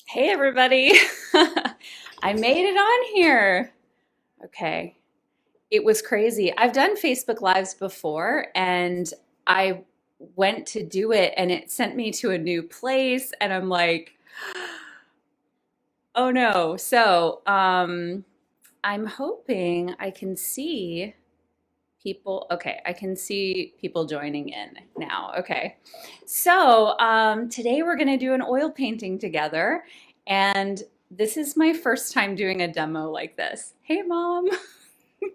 Hey everybody. I made it on here. Okay. It was crazy. I've done Facebook Lives before and I went to do it and it sent me to a new place and I'm like, oh no. I'm hoping I can see people. Okay, I can see people joining in now. Okay. Today we're going to do an oil painting together. And this is my first time doing a demo like this. Hey, Mom.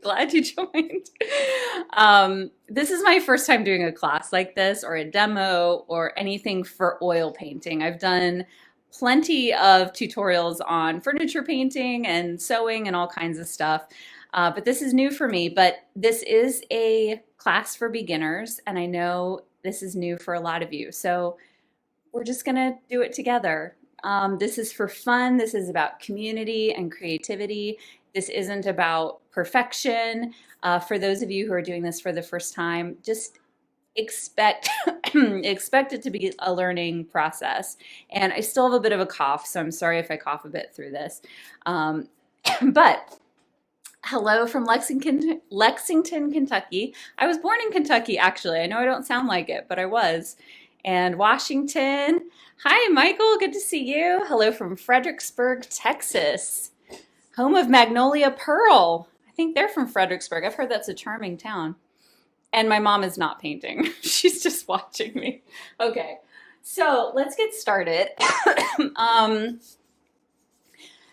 Glad you joined. This is my first time doing a class like this or a demo or anything for oil painting. I've done plenty of tutorials on furniture painting and sewing and all kinds of stuff. But this is new for me, but this is a class for beginners, and I know this is new for a lot of you. So we're just gonna do it together. This is for fun. This is about community and creativity. This isn't about perfection. For those of you who are doing this for the first time, just expect expect it to be a learning process. And I still have a bit of a cough, so I'm sorry if I cough a bit through this. Um, but hello from Lexington, Kentucky. I was born in Kentucky, actually. I know I don't sound like it, but I was. And Washington. Hi, Michael. Good to see you. Hello from Fredericksburg, Texas, home of Magnolia Pearl. I think they're from Fredericksburg. I've heard that's a charming town. And my mom is not painting. She's just watching me. Okay, so let's get started. um,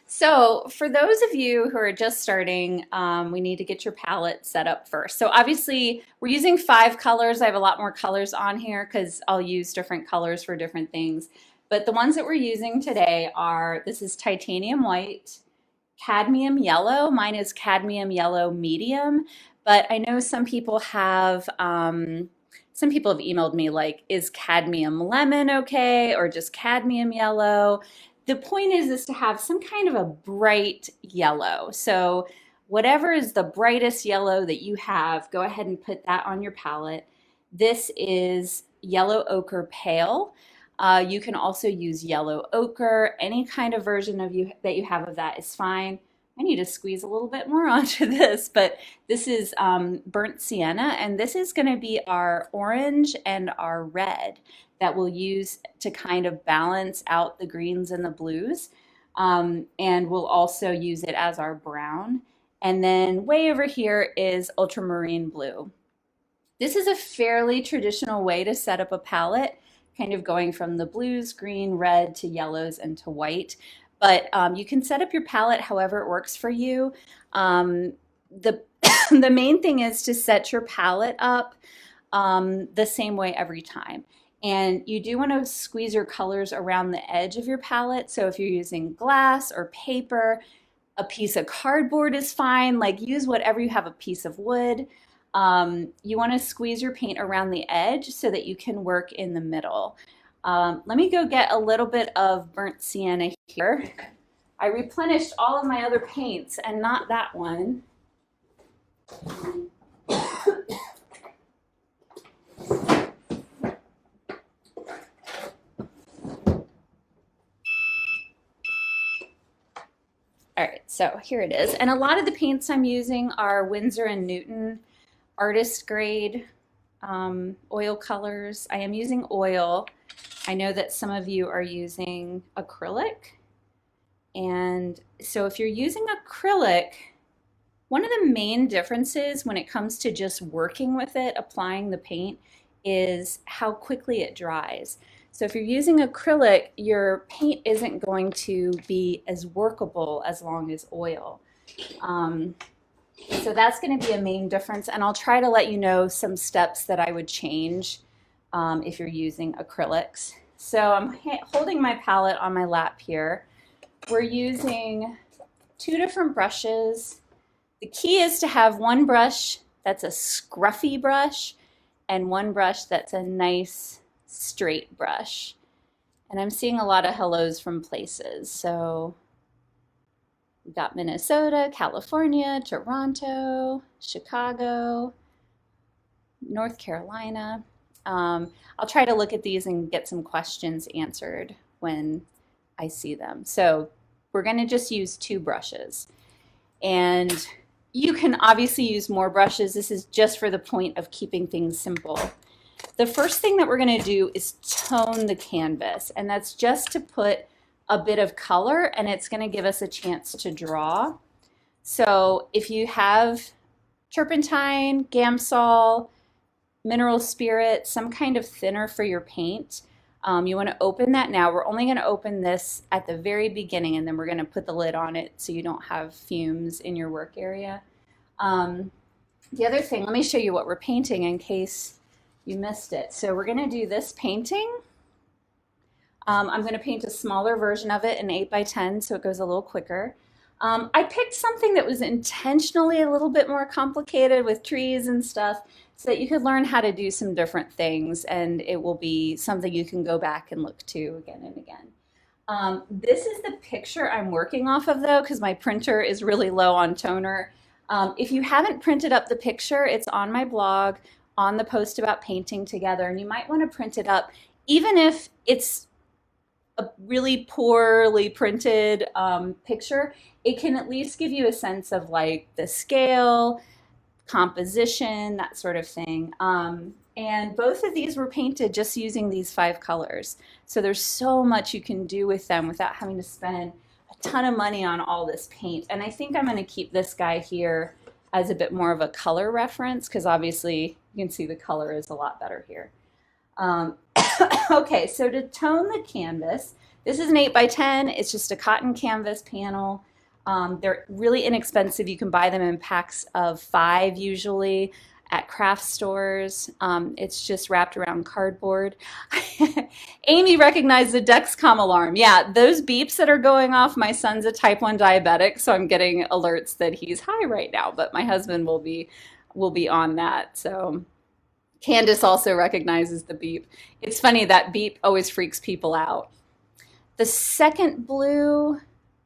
so for those of you who are just starting, we need to get your palette set up first. So obviously we're using 5 colors. I have a lot more colors on here because I'll use different colors for different things. But the ones that we're using today are, this is titanium white, cadmium yellow. Mine is cadmium yellow medium, but I know some people have emailed me like, is cadmium lemon okay, or just cadmium yellow? The point is to have some kind of a bright yellow. So whatever is the brightest yellow that you have, go ahead and put that on your palette. This is yellow ochre pale. You can also use yellow ochre. Any kind of version of you that you have of that is fine. I need to squeeze a little bit more onto this, but this is burnt sienna, and this is going to be our orange and our red that we'll use to kind of balance out the greens and the blues. And we'll also use it as our brown. And then way over here is ultramarine blue. This is a fairly traditional way to set up a palette, kind of going from the blues, green, red to yellows and to white. But you can set up your palette however it works for you. The the main thing is to set your palette up the same way every time. And you do want to squeeze your colors around the edge of your palette. So if you're using glass or paper, a piece of cardboard is fine. Like use whatever you have, a piece of wood. You want to squeeze your paint around the edge so that you can work in the middle. Let me go get a little bit of burnt sienna here. I replenished all of my other paints and not that one. All right, so here it is. And a lot of the paints I'm using are Winsor and Newton artist grade oil colors. I am using oil. I know that some of you are using acrylic. And so if you're using acrylic, one of the main differences when it comes to just working with it, applying the paint, is how quickly it dries. So if you're using acrylic, your paint isn't going to be as workable as long as oil. Um, so that's going to be a main difference, and I'll try to let you know some steps that I would change if you're using acrylics. So I'm holding my palette on my lap here. We're using 2 different brushes. The key is to have one brush that's a scruffy brush and one brush that's a nice straight brush. And I'm seeing a lot of hellos from places. So we've got Minnesota, California, Toronto, Chicago, North Carolina. I'll try to look at these and get some questions answered when I see them. So we're going to just use 2 brushes. And you can obviously use more brushes. This is just for the point of keeping things simple. The first thing that we're going to do is tone the canvas, and that's just to put a bit of color, and it's going to give us a chance to draw. So if you have turpentine, Gamsol, mineral spirit, some kind of thinner for your paint, you want to open that now. We're only going to open this at the very beginning, and then we're going to put the lid on it so you don't have fumes in your work area. The other thing, let me show you what we're painting in case you missed it. So we're going to do this painting. I'm going to paint a smaller version of it in 8x10 so it goes a little quicker. I picked something that was intentionally a little bit more complicated with trees and stuff so that you could learn how to do some different things, and it will be something you can go back and look to again and again. This is the picture I'm working off of though, because my printer is really low on toner. If you haven't printed up the picture, it's on my blog on the post about painting together, and you might want to print it up even if it's a really poorly printed picture. It can at least give you a sense of like the scale, composition, that sort of thing. And both of these were painted just using these 5 colors. So there's so much you can do with them without having to spend a ton of money on all this paint. And I think I'm going to keep this guy here as a bit more of a color reference because obviously you can see the color is a lot better here. Okay, so to tone the canvas, this is an 8x10. It's just a cotton canvas panel. They're really inexpensive. You can buy them in packs of 5 usually at craft stores. It's just wrapped around cardboard. Amy recognized the Dexcom alarm. Yeah, those beeps that are going off, my son's a type 1 diabetic, so I'm getting alerts that he's high right now, but my husband will be on that. So Candace also recognizes the beep. It's funny, that beep always freaks people out. The second blue,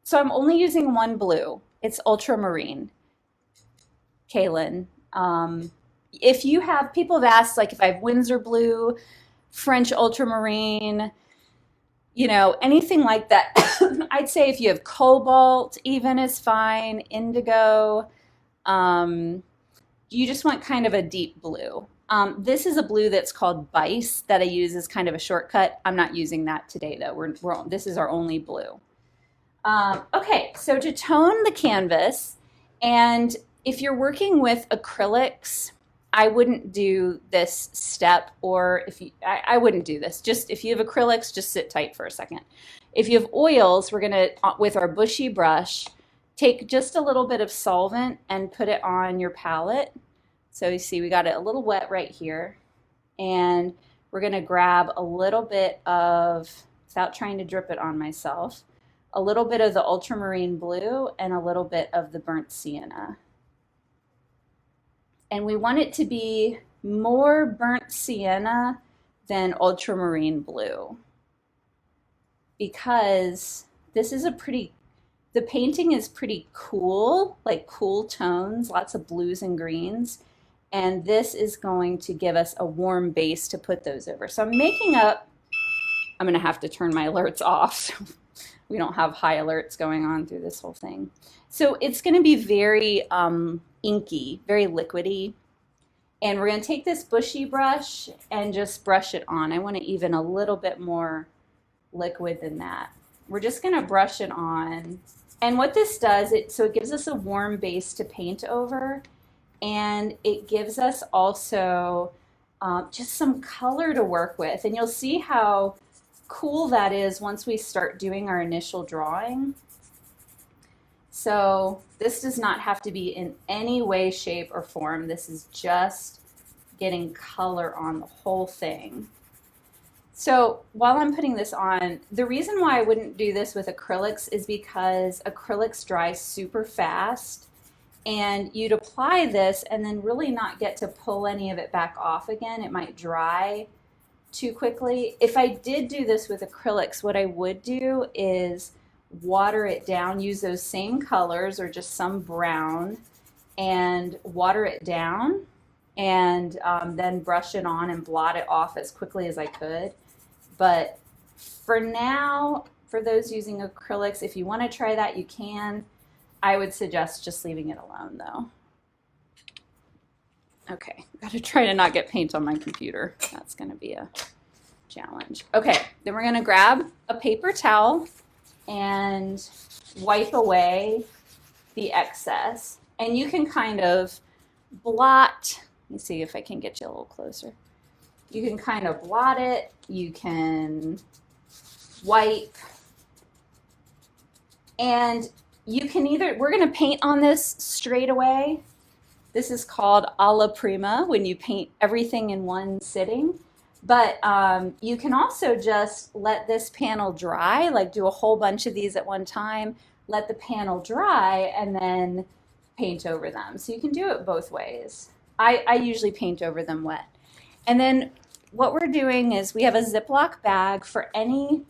so I'm only using 1 blue. It's ultramarine. Kaylin. If you have, people have asked, like if I have Winsor blue, French ultramarine, you know, anything like that. I'd say if you have cobalt, even is fine, indigo. You just want kind of a deep blue. This is a blue that's called Bice that I use as kind of a shortcut. I'm not using that today though. This is our only blue. Okay, so to tone the canvas, and if you're working with acrylics, I wouldn't do this step, or if you, I wouldn't do this. Just if you have acrylics, just sit tight for a second. If you have oils, we're gonna, with our bushy brush, take just a little bit of solvent and put it on your palette. So you see we got it a little wet right here. And we're gonna grab a little bit of, without trying to drip it on myself, a little bit of the ultramarine blue and a little bit of the burnt sienna. And we want it to be more burnt sienna than ultramarine blue because this is a pretty, the painting is pretty cool, like cool tones, lots of blues and greens. And this is going to give us a warm base to put those over. So I'm making up, I'm gonna have to turn my alerts off so we don't have high alerts going on through this whole thing. So it's gonna be very inky, very liquidy. And we're gonna take this bushy brush and just brush it on. I want it even a little bit more liquid than that. We're just gonna brush it on. And what this does, so it gives us a warm base to paint over, and it gives us also just some color to work with. And you'll see how cool that is once we start doing our initial drawing. So this does not have to be in any way, shape, or form. This is just getting color on the whole thing. So while I'm putting this on, the reason why I wouldn't do this with acrylics is because acrylics dry super fast, and you'd apply this and then really not get to pull any of it back off again. It might dry too quickly. If I did do this with acrylics, what I would do is water it down, use those same colors or just some brown, and water it down, and then brush it on and blot it off as quickly as I could. But for now, for those using acrylics. If you want to try that, you can. I would suggest just leaving it alone though. Okay, got to try to not get paint on my computer. That's going to be a challenge. Okay, then we're going to grab a paper towel and wipe away the excess. And you can kind of blot, let me see if I can get you a little closer. You can kind of blot it, you can wipe, and you can either, we're going to paint on this straight away. This is called alla prima, when you paint everything in one sitting. But you can also just let this panel dry, like do a whole bunch of these at one time, let the panel dry, and then paint over them. So you can do it both ways. I usually paint over them wet. And then what we're doing is we have a Ziploc bag for any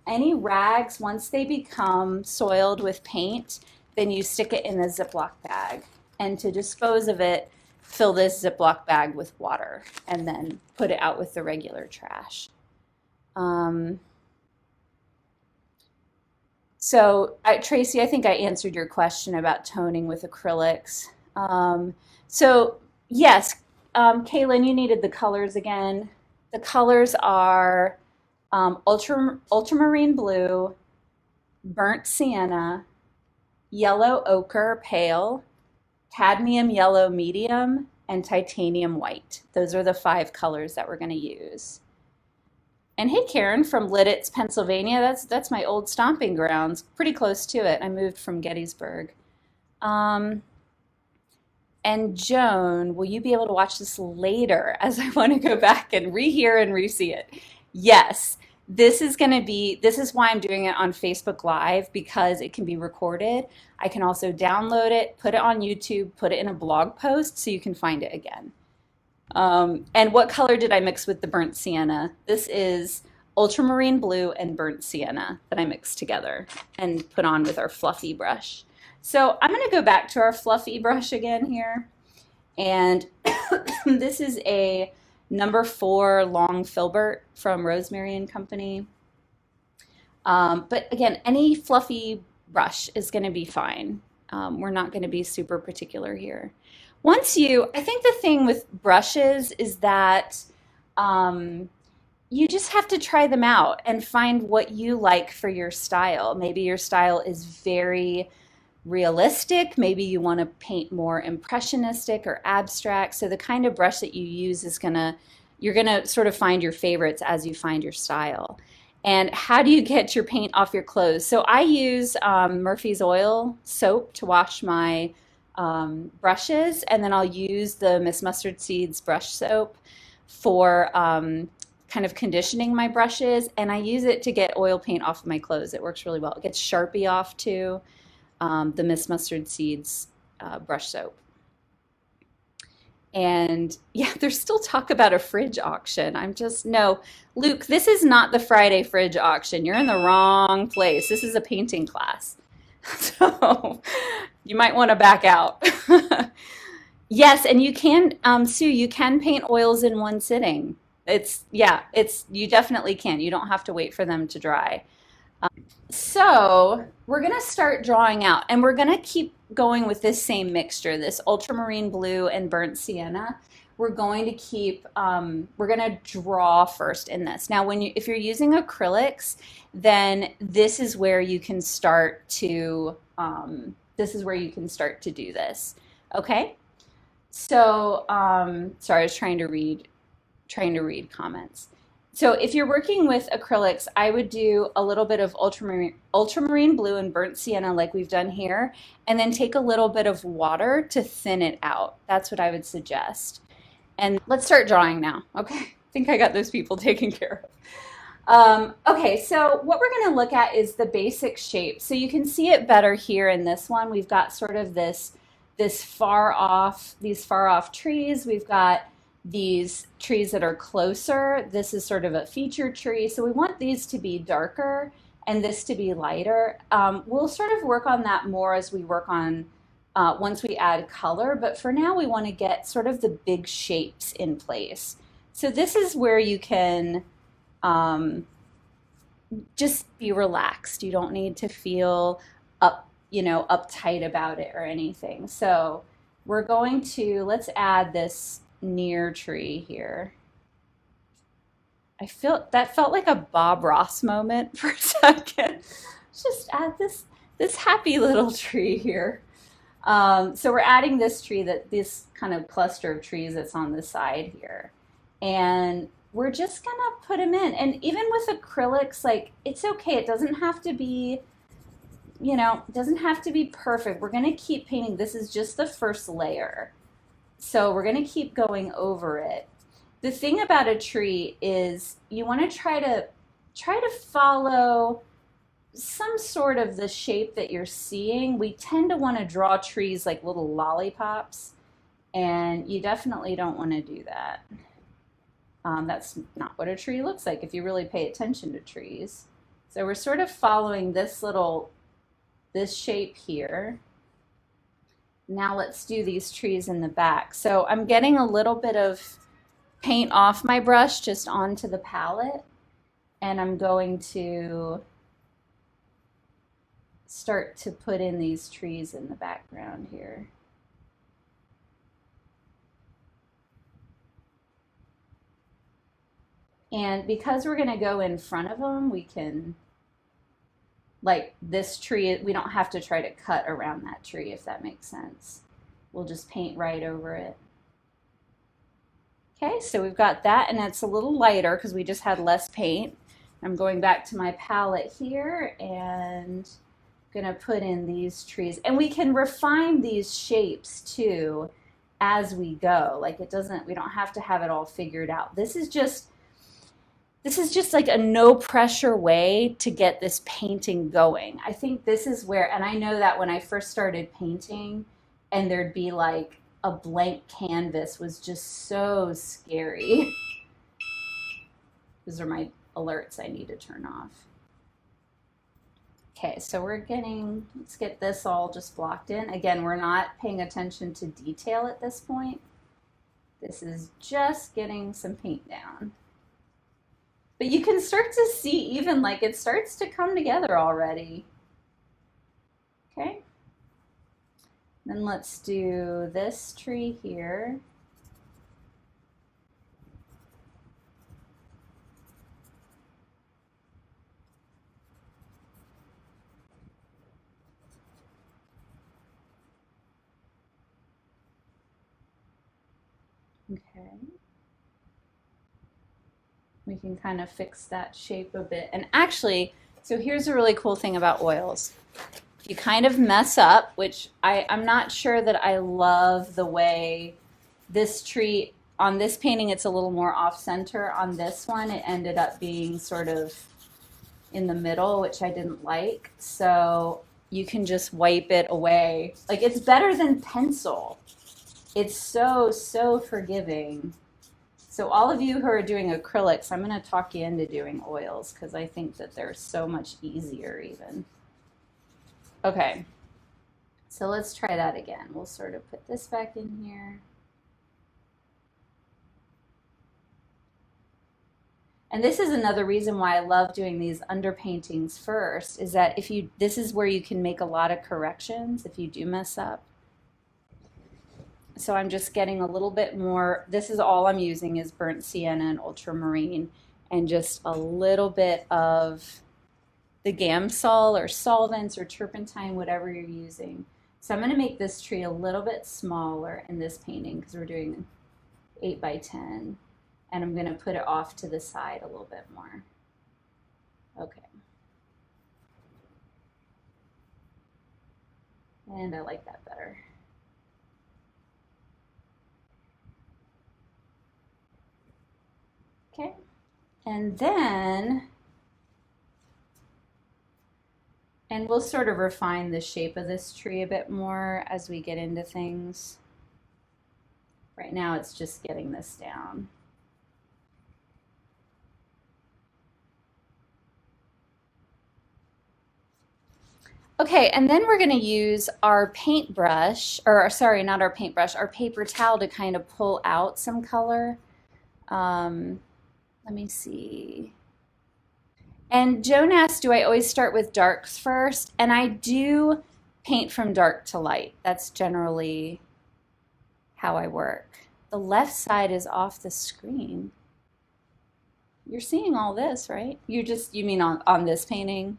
rags. Once they become soiled with paint, then you stick it in the Ziploc bag. And to dispose of it, fill this Ziploc bag with water and then put it out with the regular trash. Tracy, I think I answered your question about toning with acrylics. Yes, Kaylin, you needed the colors again. The colors are ultramarine blue, burnt sienna, yellow ochre pale, cadmium yellow medium, and titanium white. Those are the 5 colors that we're going to use. And hey, Karen from Lidditz, Pennsylvania. That's my old stomping grounds. Pretty close to it. I moved from Gettysburg. And Joan, will you be able to watch this later, as I want to go back and rehear and re-see it? Yes. This is why I'm doing it on Facebook Live, because it can be recorded. I can also download it, put it on YouTube, put it in a blog post so you can find it again. And what color did I mix with the burnt sienna? This is ultramarine blue and burnt sienna that I mixed together and put on with our fluffy brush. So I'm going to go back to our fluffy brush again here. And this is a number 4 long filbert from Rosemary and Company. But again, any fluffy brush is going to be fine. We're not going to be super particular here. I think the thing with brushes is that you just have to try them out and find what you like for your style. Maybe your style is very realistic. Maybe you want to paint more impressionistic or abstract. So the kind of brush that you use is you're gonna sort of find your favorites as you find your style. And how do you get your paint off your clothes? So I use Murphy's Oil soap to wash my brushes, and then I'll use the Miss Mustard Seeds brush soap for kind of conditioning my brushes, and I use it to get oil paint off of my clothes. It works really well. It gets Sharpie off too. The Miss Mustard Seeds brush soap. And yeah, there's still talk about a fridge auction. No, Luke, this is not the Friday fridge auction. You're in the wrong place. This is a painting class. So you might want to back out. Yes, and you can, Sue, you can paint oils in one sitting. You definitely can. You don't have to wait for them to dry. So we're going to start drawing out, and we're going to keep going with this same mixture, this ultramarine blue and burnt sienna. We're going to draw first in this. Now, if you're using acrylics, then this is where you can start to do this. Okay? So, sorry, I was trying to read comments. So if you're working with acrylics, I would do a little bit of ultramarine blue and burnt sienna like we've done here, and then take a little bit of water to thin it out. That's what I would suggest. And let's start drawing now. Okay, I think I got those people taken care of. Okay, so what we're going to look at is the basic shape. So you can see it better here in this one. We've got sort of these far off trees. We've got these trees that are closer. This is sort of a featured tree. So we want these to be darker and this to be lighter. We'll sort of work on that more as we work on, once we add color, but for now we want to get sort of the big shapes in place. So this is where you can just be relaxed. You don't need to feel uptight about it or anything. So we're going to, let's add this near tree here. I feel that felt like a Bob Ross moment for a second. Just add this happy little tree here. So we're adding this tree, this kind of cluster of trees that's on the side here. And we're just gonna put them in. And even with acrylics, like it's okay. It doesn't have to be, it doesn't have to be perfect. We're gonna keep painting. This is just the first layer. So we're gonna keep going over it. The thing about a tree is you want to try to follow some sort of the shape that you're seeing. We tend to want to draw trees like little lollipops, and you definitely don't want to do that. That's not what a tree looks like if you really pay attention to trees. So we're sort of following this shape here. Now let's do these trees in the back. So I'm getting a little bit of paint off my brush just onto the palette, and I'm going to start to put in these trees in the background here. And because we're going to go in front of them, we can, like this tree, we don't have to try to cut around that tree, if that makes sense. We'll just paint right over it. Okay, so we've got that, and it's a little lighter because we just had less paint. I'm going back to my palette here and gonna put in these trees. And we can refine these shapes too as we go. Like we don't have to have it all figured out. This is just like a no pressure way to get this painting going. I think this is where, and I know that when I first started painting and there'd be like a blank canvas was just so scary. Those are my alerts I need to turn off. Okay, so let's get this all just blocked in. Again, we're not paying attention to detail at this point. This is just getting some paint down. But you can start to see even like it starts to come together already. Okay. Then let's do this tree here. Okay. We can kind of fix that shape a bit. And actually, so here's a really cool thing about oils. You kind of mess up, which I'm not sure that I love the way this tree, on this painting, it's a little more off center. On this one, it ended up being sort of in the middle, which I didn't like. So you can just wipe it away. Like it's better than pencil. It's so, so forgiving. So all of you who are doing acrylics, I'm going to talk you into doing oils because I think that they're so much easier even. Okay, so let's try that again. We'll sort of put this back in here. And this is another reason why I love doing these underpaintings first, is that this is where you can make a lot of corrections if you do mess up. So I'm just getting a little bit more, this is all I'm using is burnt sienna and ultramarine and just a little bit of the Gamsol or solvents or turpentine, whatever you're using. So I'm going to make this tree a little bit smaller in this painting because we're doing 8 by 10. And I'm going to put it off to the side a little bit more. Okay. And I like that better. Okay. And then, and we'll sort of refine the shape of this tree a bit more as we get into things. Right now it's just getting this down. Okay, and then we're going to use our paintbrush, or sorry, not our paintbrush, our paper towel to kind of pull out some color. Let me see. And Joan asked, do I always start with darks first? And I do paint from dark to light. That's generally how I work. The left side is off the screen. You're seeing all this, right? You mean on this painting?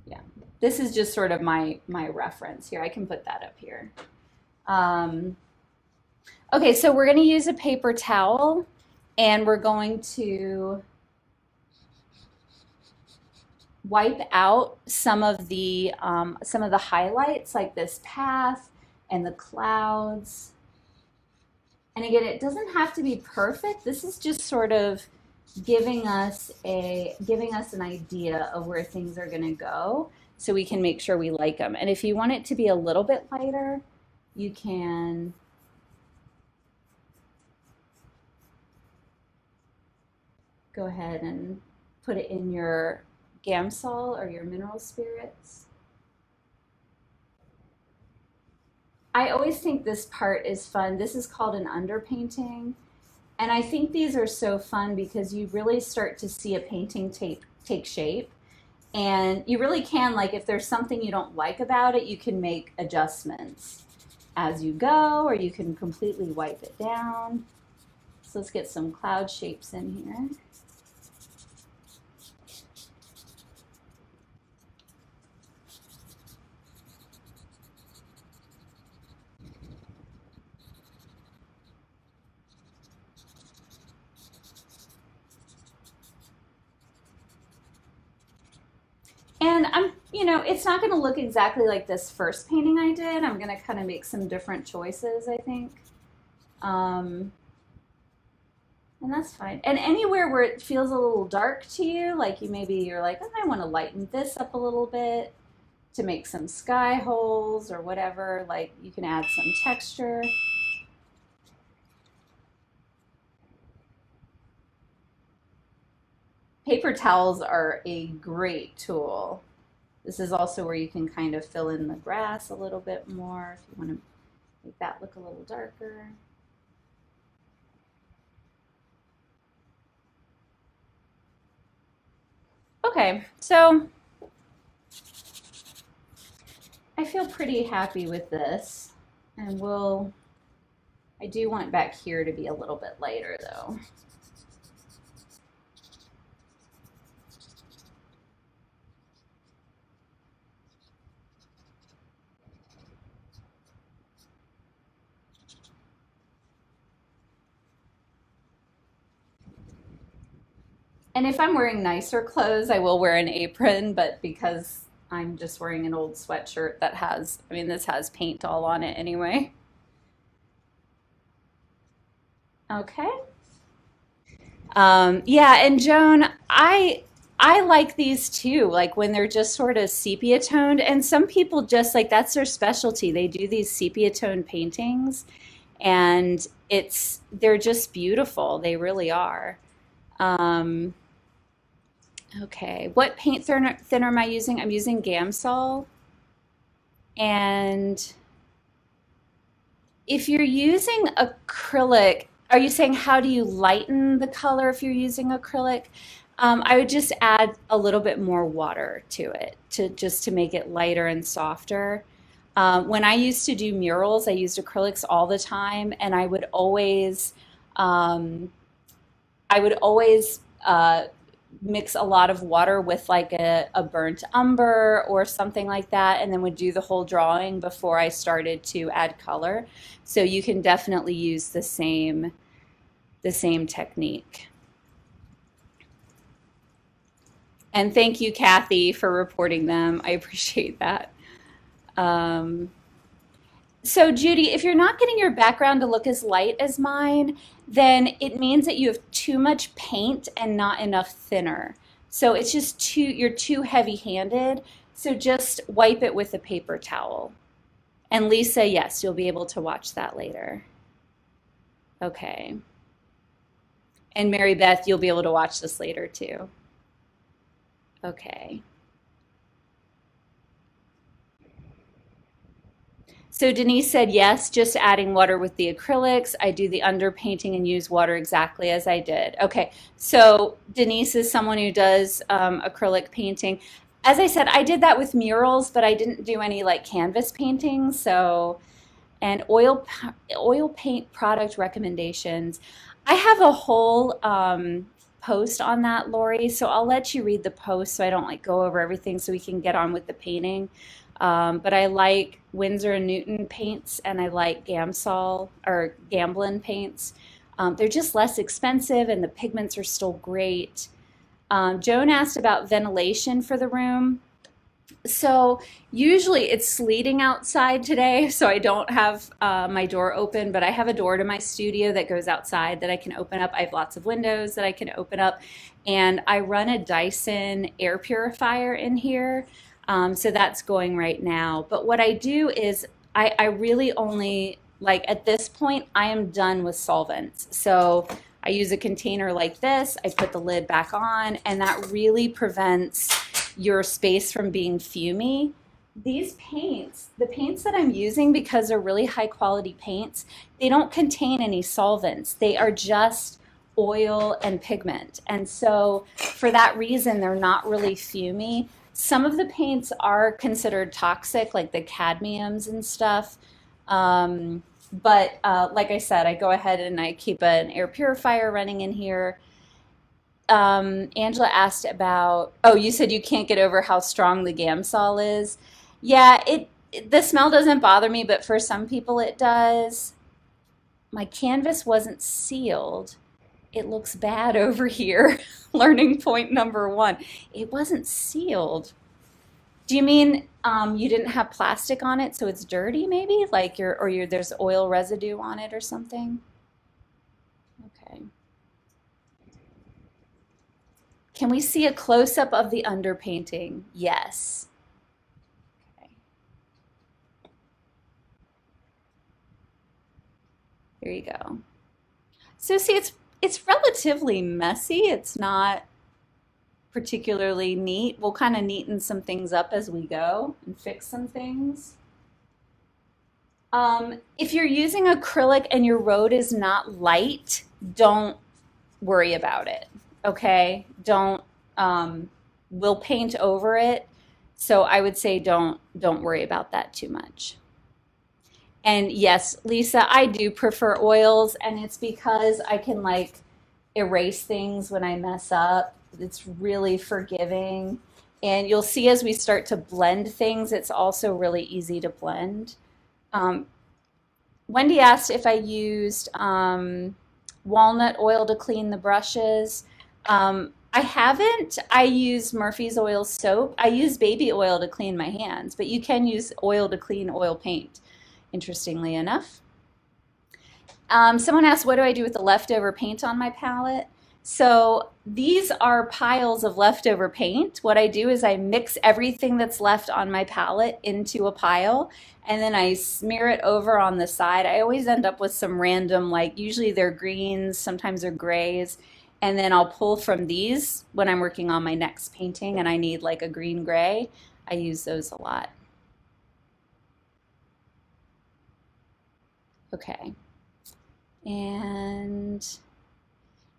Yeah. This is just sort of my reference here. I can put that up here. Um, okay, so we're going to use a paper towel and we're going to wipe out some of the highlights like this path and the clouds. And again, it doesn't have to be perfect. This is just sort of giving us an idea of where things are going to go so we can make sure we like them. And if you want it to be a little bit lighter, you can go ahead and put it in your Gamsol or your mineral spirits. I always think this part is fun. This is called an underpainting. And I think these are so fun because you really start to see a painting take shape. And you really can, like, if there's something you don't like about it, you can make adjustments as you go, or you can completely wipe it down. So let's get some cloud shapes in here. And it's not going to look exactly like this first painting I did. I'm going to kind of make some different choices, I think. Um, and that's fine. And anywhere where it feels a little dark to you, like you're like, oh, I want to lighten this up a little bit to make some sky holes or whatever, like you can add some texture. Paper towels are a great tool. This is also where you can kind of fill in the grass a little bit more if you want to make that look a little darker. Okay, so I feel pretty happy with this. And I do want back here to be a little bit lighter though. And if I'm wearing nicer clothes, I will wear an apron, but because I'm just wearing an old sweatshirt that this has paint all on it anyway. Okay. Yeah, and Joan, I like these too, like when they're just sort of sepia toned, and some people just like that's their specialty. They do these sepia toned paintings, and they're just beautiful. They really are. Um, okay, what thinner am I using? I'm using Gamsol, and if you're using acrylic, are you saying how do you lighten the color if you're using acrylic? I would just add a little bit more water to it to make it lighter and softer. When I used to do murals, I used acrylics all the time, and um, I would always mix a lot of water with like a burnt umber or something like that, and then would do the whole drawing before I started to add color. So you can definitely use the same technique. And thank you, Kathy, for reporting them. I appreciate that. Um, So, Judy, if you're not getting your background to look as light as mine, then it means that you have too much paint and not enough thinner. So it's just you're too heavy-handed. So just wipe it with a paper towel. And Lisa, yes, you'll be able to watch that later. Okay. And Mary Beth, you'll be able to watch this later too. Okay. So Denise said yes, just adding water with the acrylics. I do the underpainting and use water exactly as I did. Okay, so Denise is someone who does acrylic painting. As I said, I did that with murals, but I didn't do any like canvas painting. So, and oil paint product recommendations. I have a whole post on that, Lori. So I'll let you read the post so I don't like go over everything so we can get on with the painting. But I like Winsor and Newton paints, and I like Gamsol or Gamblin paints. They're just less expensive, and the pigments are still great. Joan asked about ventilation for the room. So usually it's sleeting outside today, so I don't have my door open, but I have a door to my studio that goes outside that I can open up. I have lots of windows that I can open up, and I run a Dyson air purifier in here. So that's going right now. But what I do is I really only, like at this point, I am done with solvents. So I use a container like this, I put the lid back on, and that really prevents your space from being fumy. These paints, the paints that I'm using, because they're really high quality paints, they don't contain any solvents. They are just oil and pigment. And so for that reason, they're not really fumy. Some of the paints are considered toxic, like the cadmiums and stuff. But like I said, I go ahead and I keep an air purifier running in here. Angela asked about, oh, you said you can't get over how strong the Gamsol is. Yeah, the smell doesn't bother me, but for some people it does. My canvas wasn't sealed. It looks bad over here. Learning point number one. It wasn't sealed. Do you mean you didn't have plastic on it, so it's dirty maybe? Like there's oil residue on it or something? Okay. Can we see a close-up of the underpainting? Yes. Okay. Here you go. So see, it's relatively messy. It's not particularly neat. We'll kind of neaten some things up as we go and fix some things. If you're using acrylic and your road is not light, don't worry about it. Okay? Don't we'll paint over it. So I would say don't worry about that too much. And yes, Lisa, I do prefer oils, and it's because I can like erase things when I mess up. It's really forgiving. And you'll see as we start to blend things, it's also really easy to blend. Um, Wendy asked if I used walnut oil to clean the brushes. I haven't. I use Murphy's Oil soap. I use baby oil to clean my hands, but you can use oil to clean oil paint, interestingly enough. Someone asked, what do I do with the leftover paint on my palette? So these are piles of leftover paint. What I do is I mix everything that's left on my palette into a pile, and then I smear it over on the side. I always end up with some random, like usually they're greens, sometimes they're grays, and then I'll pull from these when I'm working on my next painting and I need like a green gray. I use those a lot. Okay. And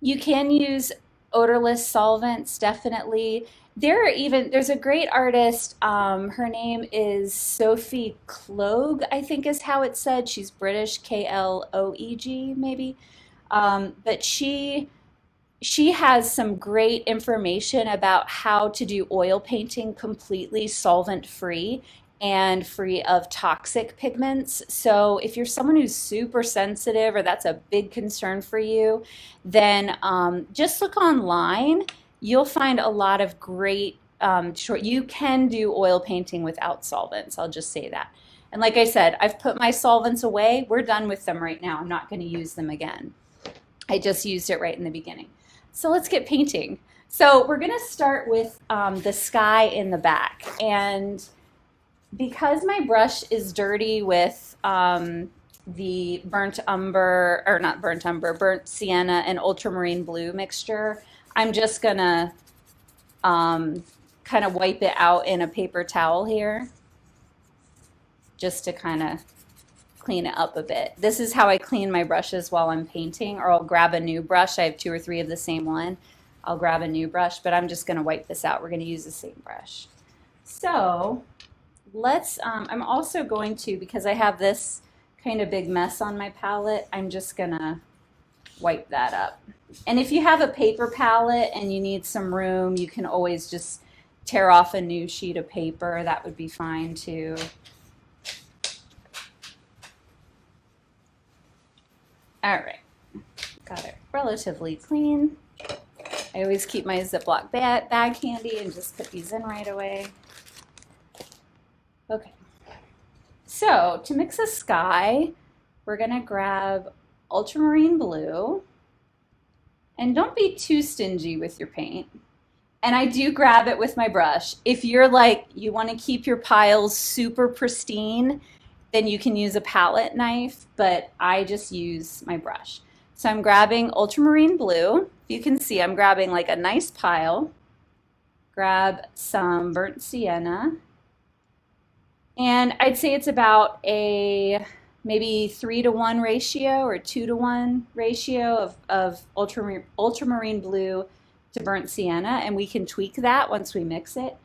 you can use odorless solvents, definitely. There's a great artist. Her name is Sophie Klog, I think is how it's said. She's British, Kloeg, maybe. But she has some great information about how to do oil painting completely solvent free and free of toxic pigments. So if you're someone who's super sensitive or that's a big concern for you, then just look online. You'll find a lot of great short. You can do oil painting without solvents. I'll just say that. And like I said, I've put my solvents away. We're done with them right now. I'm not going to use them again. I just used it right in the beginning. So let's get painting. So we're going to start with the sky in the back. And because my brush is dirty with the burnt umber, or not burnt umber, burnt sienna and ultramarine blue mixture, I'm just going to kind of wipe it out in a paper towel here, just to kind of clean it up a bit. This is how I clean my brushes while I'm painting, or I'll grab a new brush. I have 2 or 3 of the same one. I'll grab a new brush, but I'm just gonna wipe this out. We're gonna use the same brush. So let's, I'm also going to, because I have this kind of big mess on my palette, I'm just gonna wipe that up. And if you have a paper palette and you need some room, you can always just tear off a new sheet of paper. That would be fine too. All right, got it relatively clean. I always keep my Ziploc bag handy and just put these in right away. Okay, so to mix a sky, we're gonna grab ultramarine blue, and don't be too stingy with your paint. And I do grab it with my brush. If you're like, you want to keep your piles super pristine, then you can use a palette knife, but I just use my brush. So I'm grabbing ultramarine blue. You can see I'm grabbing like a nice pile. Grab some burnt sienna. And I'd say it's about a maybe 3-to-1 ratio or 2-to-1 ratio of ultramarine blue to burnt sienna, and we can tweak that once we mix it.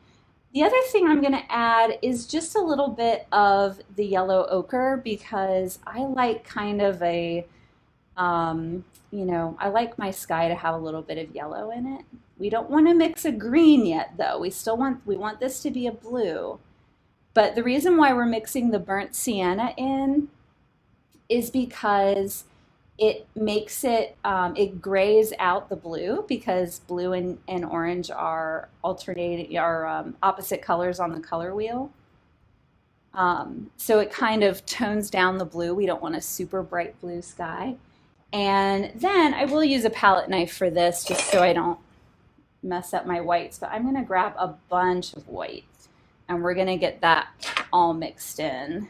The other thing I'm going to add is just a little bit of the yellow ochre, because I like kind of a, I like my sky to have a little bit of yellow in it. We don't want to mix a green yet though. We want this to be a blue. But the reason why we're mixing the burnt sienna in is because it makes it, it grays out the blue, because blue and orange are opposite colors on the color wheel. So it kind of tones down the blue. We don't want a super bright blue sky. And then I will use a palette knife for this just so I don't mess up my whites, but I'm gonna grab a bunch of white and we're gonna get that all mixed in.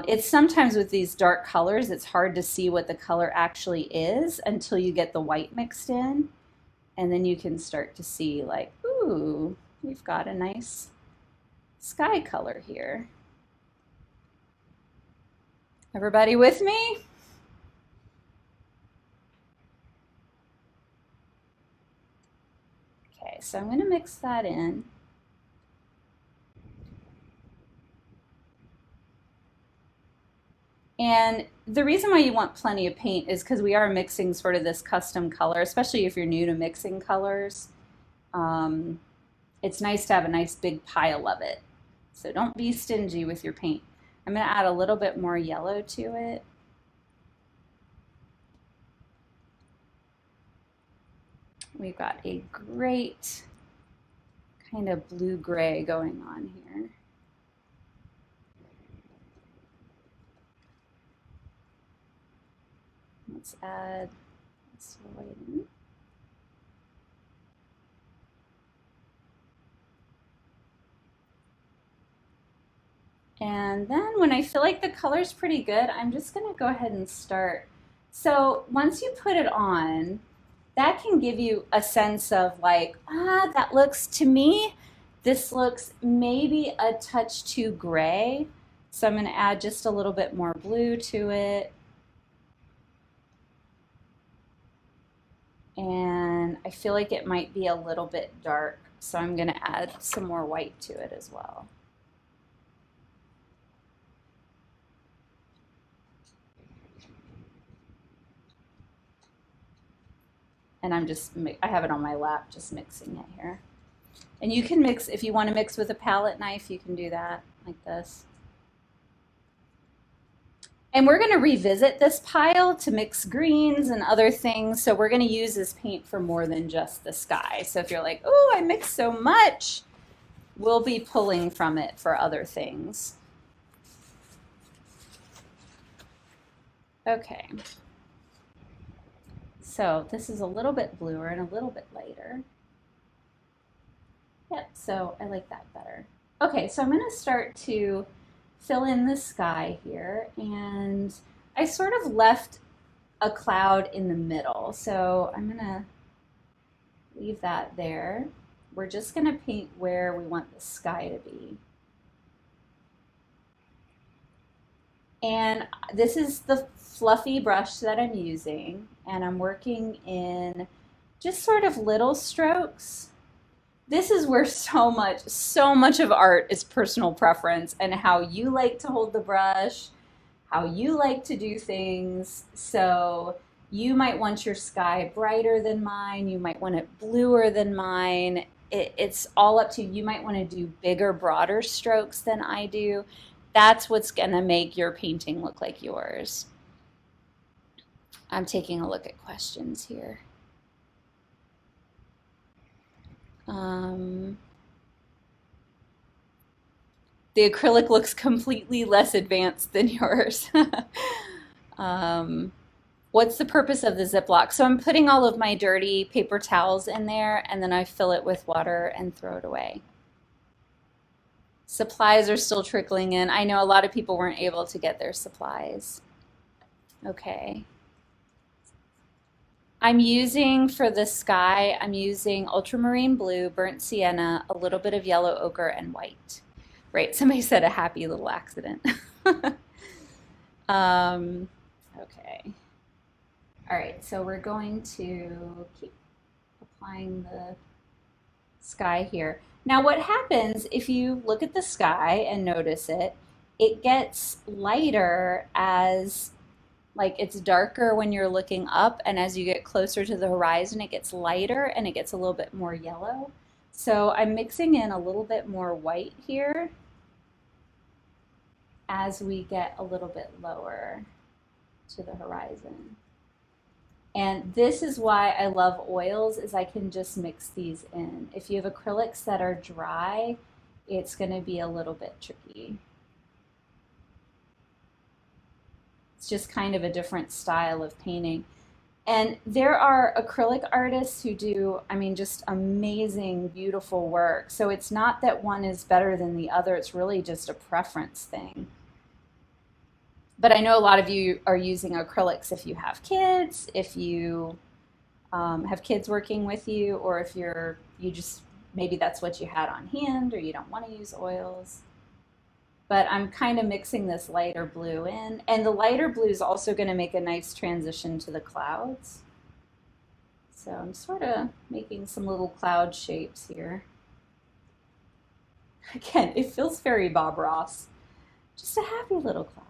It's sometimes with these dark colors, it's hard to see what the color actually is until you get the white mixed in. And then you can start to see like, ooh, we've got a nice sky color here. Everybody with me? Okay, so I'm gonna mix that in. And the reason why you want plenty of paint is because we are mixing sort of this custom color, especially if you're new to mixing colors. It's nice to have a nice big pile of it. So don't be stingy with your paint. I'm going to add a little bit more yellow to it. We've got a great kind of blue-gray going on here. Let's add this white in. And then when I feel like the color's pretty good, I'm just gonna go ahead and start. So once you put it on, that can give you a sense of like, that looks, to me, this looks maybe a touch too gray. So I'm gonna add just a little bit more blue to it. And I feel like it might be a little bit dark, so I'm gonna add some more white to it as well. And I have it on my lap, just mixing it here. And you can mix, if you want to mix with a palette knife, you can do that like this. And we're going to revisit this pile to mix greens and other things. So we're going to use this paint for more than just the sky. So if you're like, oh, I mixed so much, we'll be pulling from it for other things. Okay. So this is a little bit bluer and a little bit lighter. Yep, so I like that better. Okay, so I'm going to start to fill in the sky here, and I sort of left a cloud in the middle, so I'm going to leave that there. We're just going to paint where we want the sky to be. And this is the fluffy brush that I'm using, and I'm working in just sort of little strokes. This is where so much of art is personal preference and how you like to hold the brush, how you like to do things. So you might want your sky brighter than mine, you might want it bluer than mine. It's all up to you. You might want to do bigger, broader strokes than I do. That's what's going to make your painting look like yours. I'm taking a look at questions here. Um, the acrylic looks completely less advanced than yours. um, what's the purpose of the Ziploc? So I'm putting all of my dirty paper towels in there and then I fill it with water and throw it away. Supplies are still trickling in. I know a lot of people weren't able to get their supplies. Okay. I'm using for the sky, I'm using ultramarine blue, burnt sienna, a little bit of yellow ochre, and white. Right, somebody said a happy little accident. um, okay. All right, so we're going to keep applying the sky here. Now what happens if you look at the sky and notice it, it gets lighter as like it's darker when you're looking up, and as you get closer to the horizon, it gets lighter and it gets a little bit more yellow. So I'm mixing in a little bit more white here as we get a little bit lower to the horizon. And this is why I love oils, is I can just mix these in. If you have acrylics that are dry, it's going to be a little bit tricky. It's just kind of a different style of painting. And there are acrylic artists who do, I mean, just amazing, beautiful work. So it's not that one is better than the other, it's really just a preference thing. But I know a lot of you are using acrylics if you have kids, if you have kids working with you, or if you just, maybe that's what you had on hand, or you don't want to use oils. But I'm kind of mixing this lighter blue in, and the lighter blue is also going to make a nice transition to the clouds. So I'm sort of making some little cloud shapes here. Again, it feels very Bob Ross. Just a happy little cloud.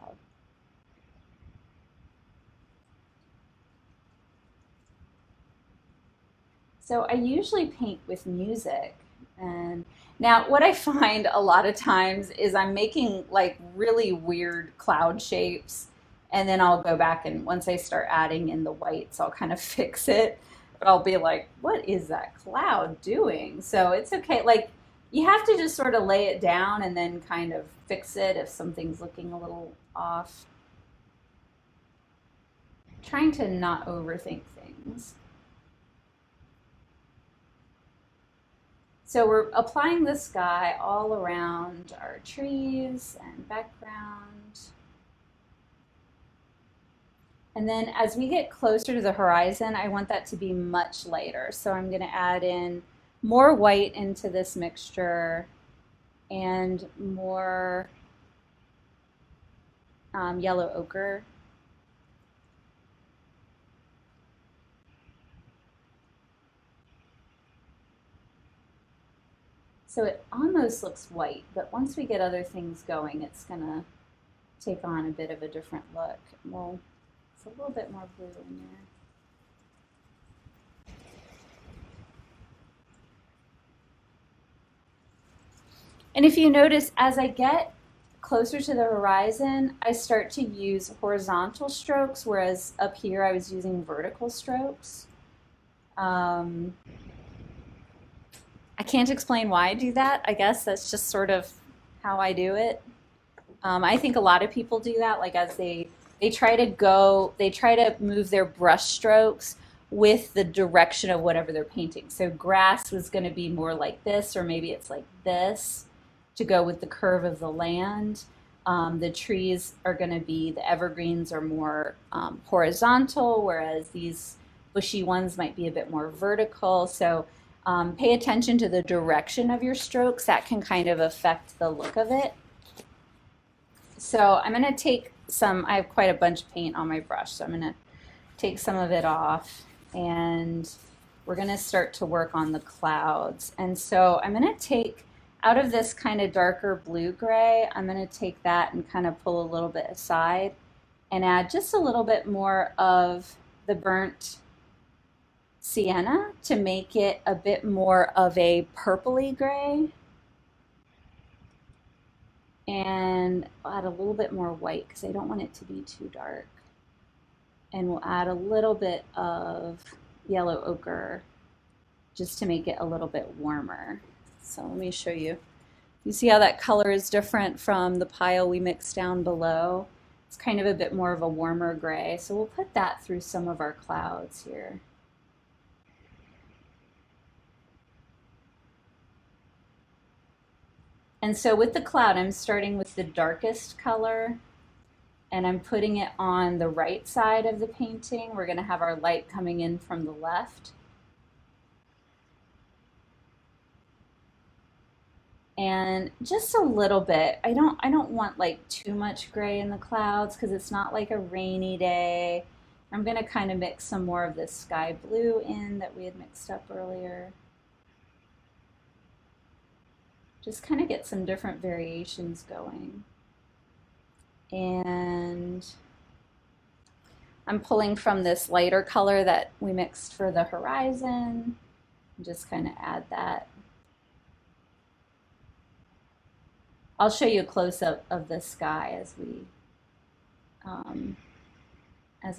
So I usually paint with music. And now what I find a lot of times is I'm making like really weird cloud shapes, and then I'll go back and once I start adding in the whites, I'll kind of fix it. But I'll be like, what is that cloud doing? So it's okay. Like you have to just sort of lay it down and then kind of fix it if something's looking a little off. Trying to not overthink things. So we're applying the sky all around our trees and background. And then as we get closer to the horizon, I want that to be much lighter. So I'm going to add in more white into this mixture and more yellow ochre. So it almost looks white, but once we get other things going, it's gonna take on a bit of a different look. Well, it's a little bit more blue in there. And if you notice, as I get closer to the horizon, I start to use horizontal strokes, whereas up here I was using vertical strokes. Um, I can't explain why I do that. I guess that's just sort of how I do it. I think a lot of people do that, like as they try to go, they try to move their brush strokes with the direction of whatever they're painting. So grass was going to be more like this, or maybe it's like this to go with the curve of the land. The trees are going to be, the evergreens are more horizontal, whereas these bushy ones might be a bit more vertical. So pay attention to the direction of your strokes. That can kind of affect the look of it. So I'm going to take I have quite a bunch of paint on my brush, so I'm gonna take some of it off, and we're gonna start to work on the clouds. And so I'm gonna take out of this kind of darker blue gray, I'm gonna take that and kind of pull a little bit aside and add just a little bit more of the burnt sienna to make it a bit more of a purpley gray. And I'll add a little bit more white because I don't want it to be too dark. And we'll add a little bit of yellow ochre just to make it a little bit warmer. So let me show you. You see how that color is different from the pile we mixed down below? It's kind of a bit more of a warmer gray. So we'll put that through some of our clouds here. And so with the cloud, I'm starting with the darkest color, and I'm putting it on the right side of the painting. We're going to have our light coming in from the left. And just a little bit. I don't want like too much gray in the clouds because it's not like a rainy day. I'm going to kind of mix some more of this sky blue in that we had mixed up earlier. Just kind of get some different variations going. And I'm pulling from this lighter color that we mixed for the horizon. Just kind of add that. I'll show you a close-up of the sky as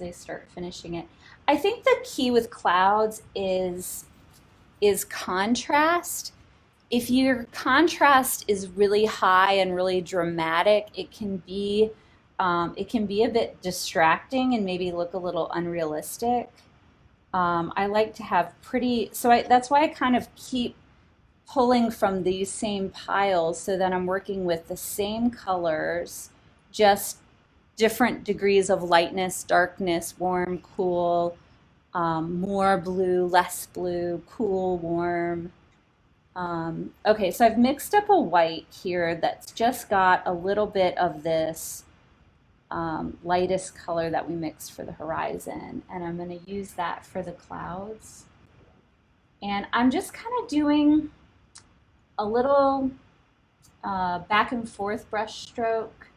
I start finishing it. I think the key with clouds is contrast. If your contrast is really high and really dramatic, it can be a bit distracting and maybe look a little unrealistic. I like to have pretty, that's why I kind of keep pulling from these same piles so that I'm working with the same colors, just different degrees of lightness, darkness, warm, cool, more blue, less blue, cool, warm. Okay, so I've mixed up a white here that's just got a little bit of this lightest color that we mixed for the horizon, and I'm going to use that for the clouds. And I'm just kind of doing a little back and forth brush stroke.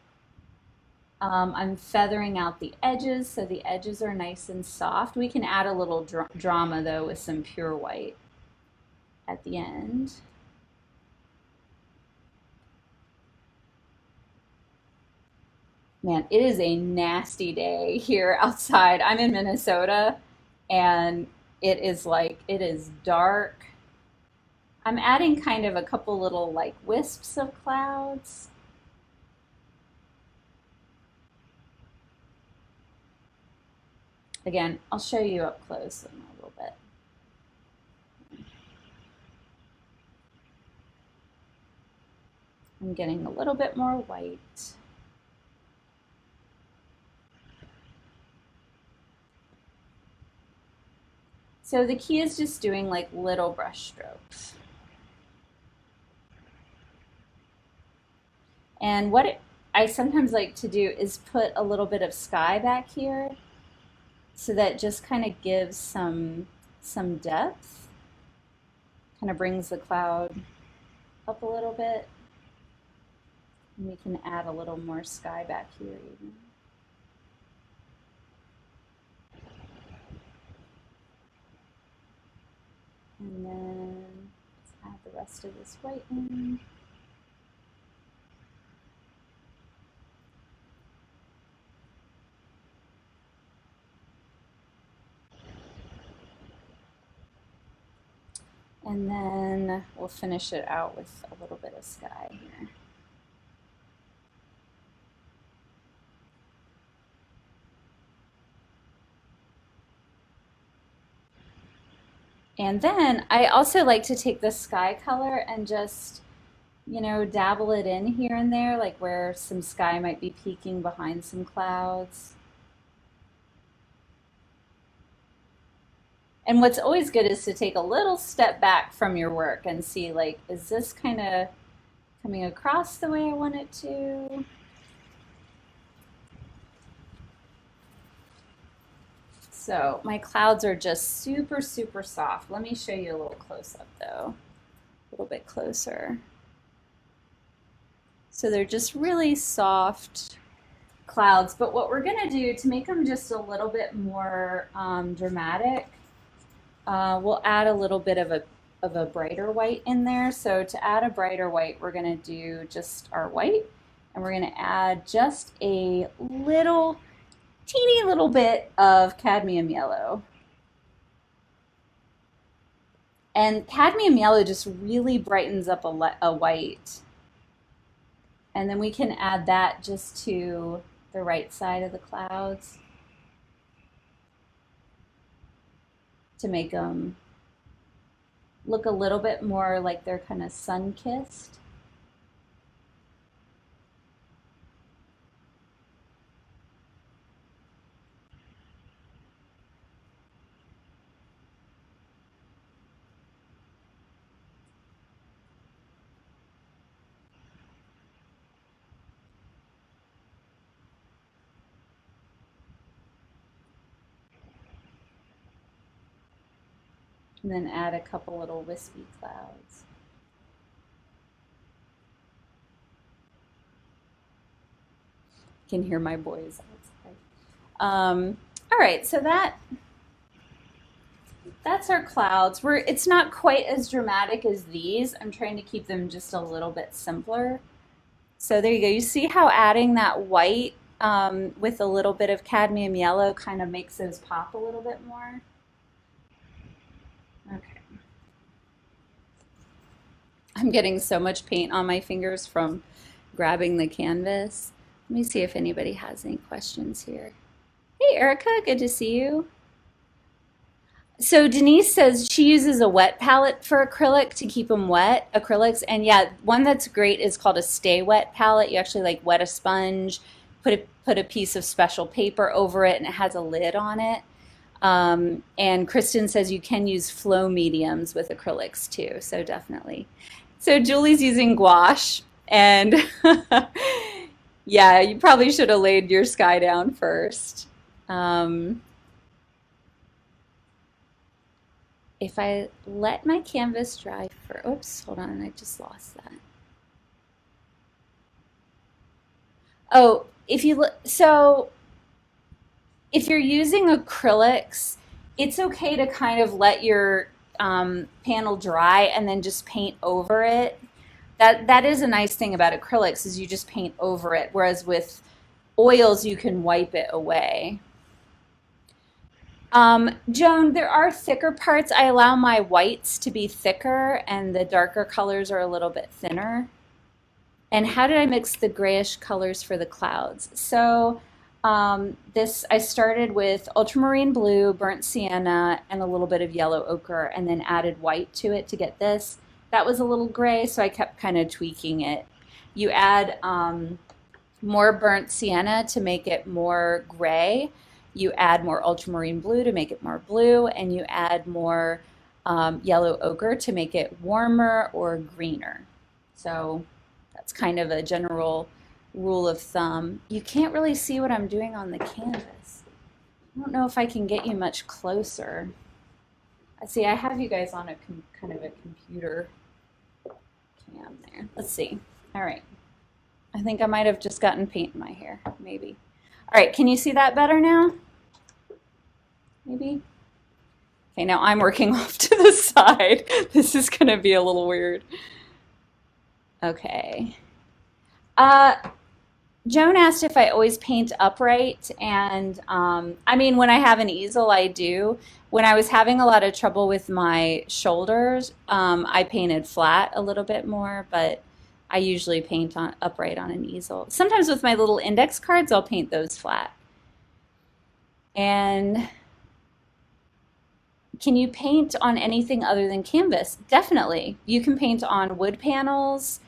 I'm feathering out the edges so the edges are nice and soft. We can add a little drama though with some pure white at the end. Man, it is a nasty day here outside. I'm in Minnesota and it is dark. I'm adding kind of a couple little like wisps of clouds. Again, I'll show you up close in a little bit. I'm getting a little bit more white. So the key is just doing like little brush strokes. And I sometimes like to do is put a little bit of sky back here so that just kind of gives some depth, kind of brings the cloud up a little bit. And we can add a little more sky back here even. And then let's add the rest of this white in. And then we'll finish it out with a little bit of sky here. And then I also like to take the sky color and just, dabble it in here and there, like where some sky might be peeking behind some clouds. And what's always good is to take a little step back from your work and see, like, is this kind of coming across the way I want it to? So my clouds are just super, super soft. Let me show you a little close up though, a little bit closer. So they're just really soft clouds. But what we're gonna do to make them just a little bit more dramatic, we'll add a little bit of a brighter white in there. So to add a brighter white, we're gonna do just our white, and we're gonna add just a little teeny little bit of cadmium yellow. And cadmium yellow just really brightens up a white. And then we can add that just to the right side of the clouds to make them look a little bit more like they're kind of sun-kissed. And then add a couple little wispy clouds. Can hear my boys outside. All right, so that's our clouds. It's not quite as dramatic as these. I'm trying to keep them just a little bit simpler. So there you go. You see how adding that white with a little bit of cadmium yellow kind of makes those pop a little bit more? Okay. I'm getting so much paint on my fingers from grabbing the canvas. Let me see if anybody has any questions here. Hey, Erica, good to see you. So Denise says she uses a wet palette for acrylic to keep them wet, acrylics. And yeah, one that's great is called a stay wet palette. You actually like wet a sponge, put a piece of special paper over it, and it has a lid on it. And Kristen says you can use flow mediums with acrylics too, so definitely. So Julie's using gouache, and yeah, you probably should have laid your sky down first. Um, if I let my canvas dry for, oops, hold on, I just lost that. Oh, so if you're using acrylics, it's okay to kind of let your panel dry and then just paint over it. That is a nice thing about acrylics is you just paint over it, whereas with oils you can wipe it away. Joan, there are thicker parts. I allow my whites to be thicker and the darker colors are a little bit thinner. And how did I mix the grayish colors for the clouds? So this I started with ultramarine blue, burnt sienna, and a little bit of yellow ochre, and then added white to it to get this. That was a little gray, so I kept kind of tweaking it. You add more burnt sienna to make it more gray. You add more ultramarine blue to make it more blue, and you add more yellow ochre to make it warmer or greener. So that's kind of a general rule of thumb. You can't really see what I'm doing on the canvas. I don't know if I can get you much closer. I see I have you guys on a kind of a computer cam there. Let's see. All right. I think I might have just gotten paint in my hair, maybe. All right, can you see that better now? Maybe? Okay, now I'm working off to the side. This is gonna be a little weird. Okay. Uh, Joan asked if I always paint upright, and I mean, when I have an easel, I do. When I was having a lot of trouble with my shoulders, I painted flat a little bit more, but I usually paint on upright on an easel. Sometimes with my little index cards, I'll paint those flat. And can you paint on anything other than canvas? Definitely. You can paint on wood panels.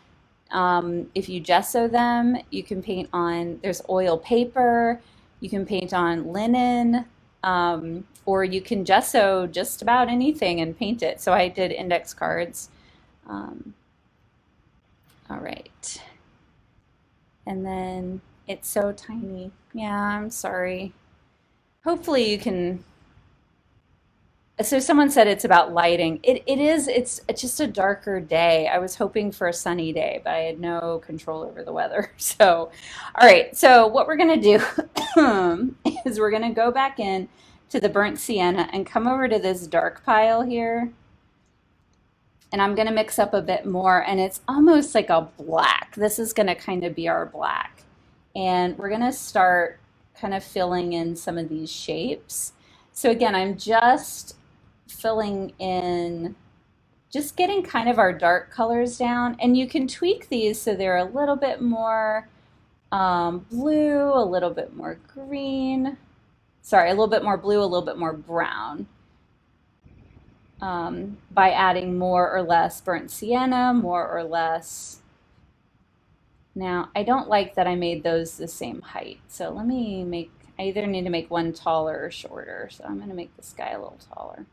If you gesso them, you can paint on, there's oil paper, you can paint on linen, or you can gesso just about anything and paint it. So I did index cards. All right. And then it's so tiny. Yeah, I'm sorry. Hopefully you can So someone said it's about lighting. It is, it's just a darker day. I was hoping for a sunny day, but I had no control over the weather. So, all right. So what we're gonna do is we're gonna go back in to the burnt sienna and come over to this dark pile here. And I'm gonna mix up a bit more, and it's almost like a black. This is gonna kind of be our black. And we're gonna start kind of filling in some of these shapes. So again, I'm just filling in, just getting kind of our dark colors down. And you can tweak these so they're a little bit more blue, a little bit more green. Sorry, a little bit more blue, a little bit more brown. By adding more or less burnt sienna, more or less. Now, I don't like that I made those the same height. So let me make, I either need to make one taller or shorter. So I'm going to make this guy a little taller.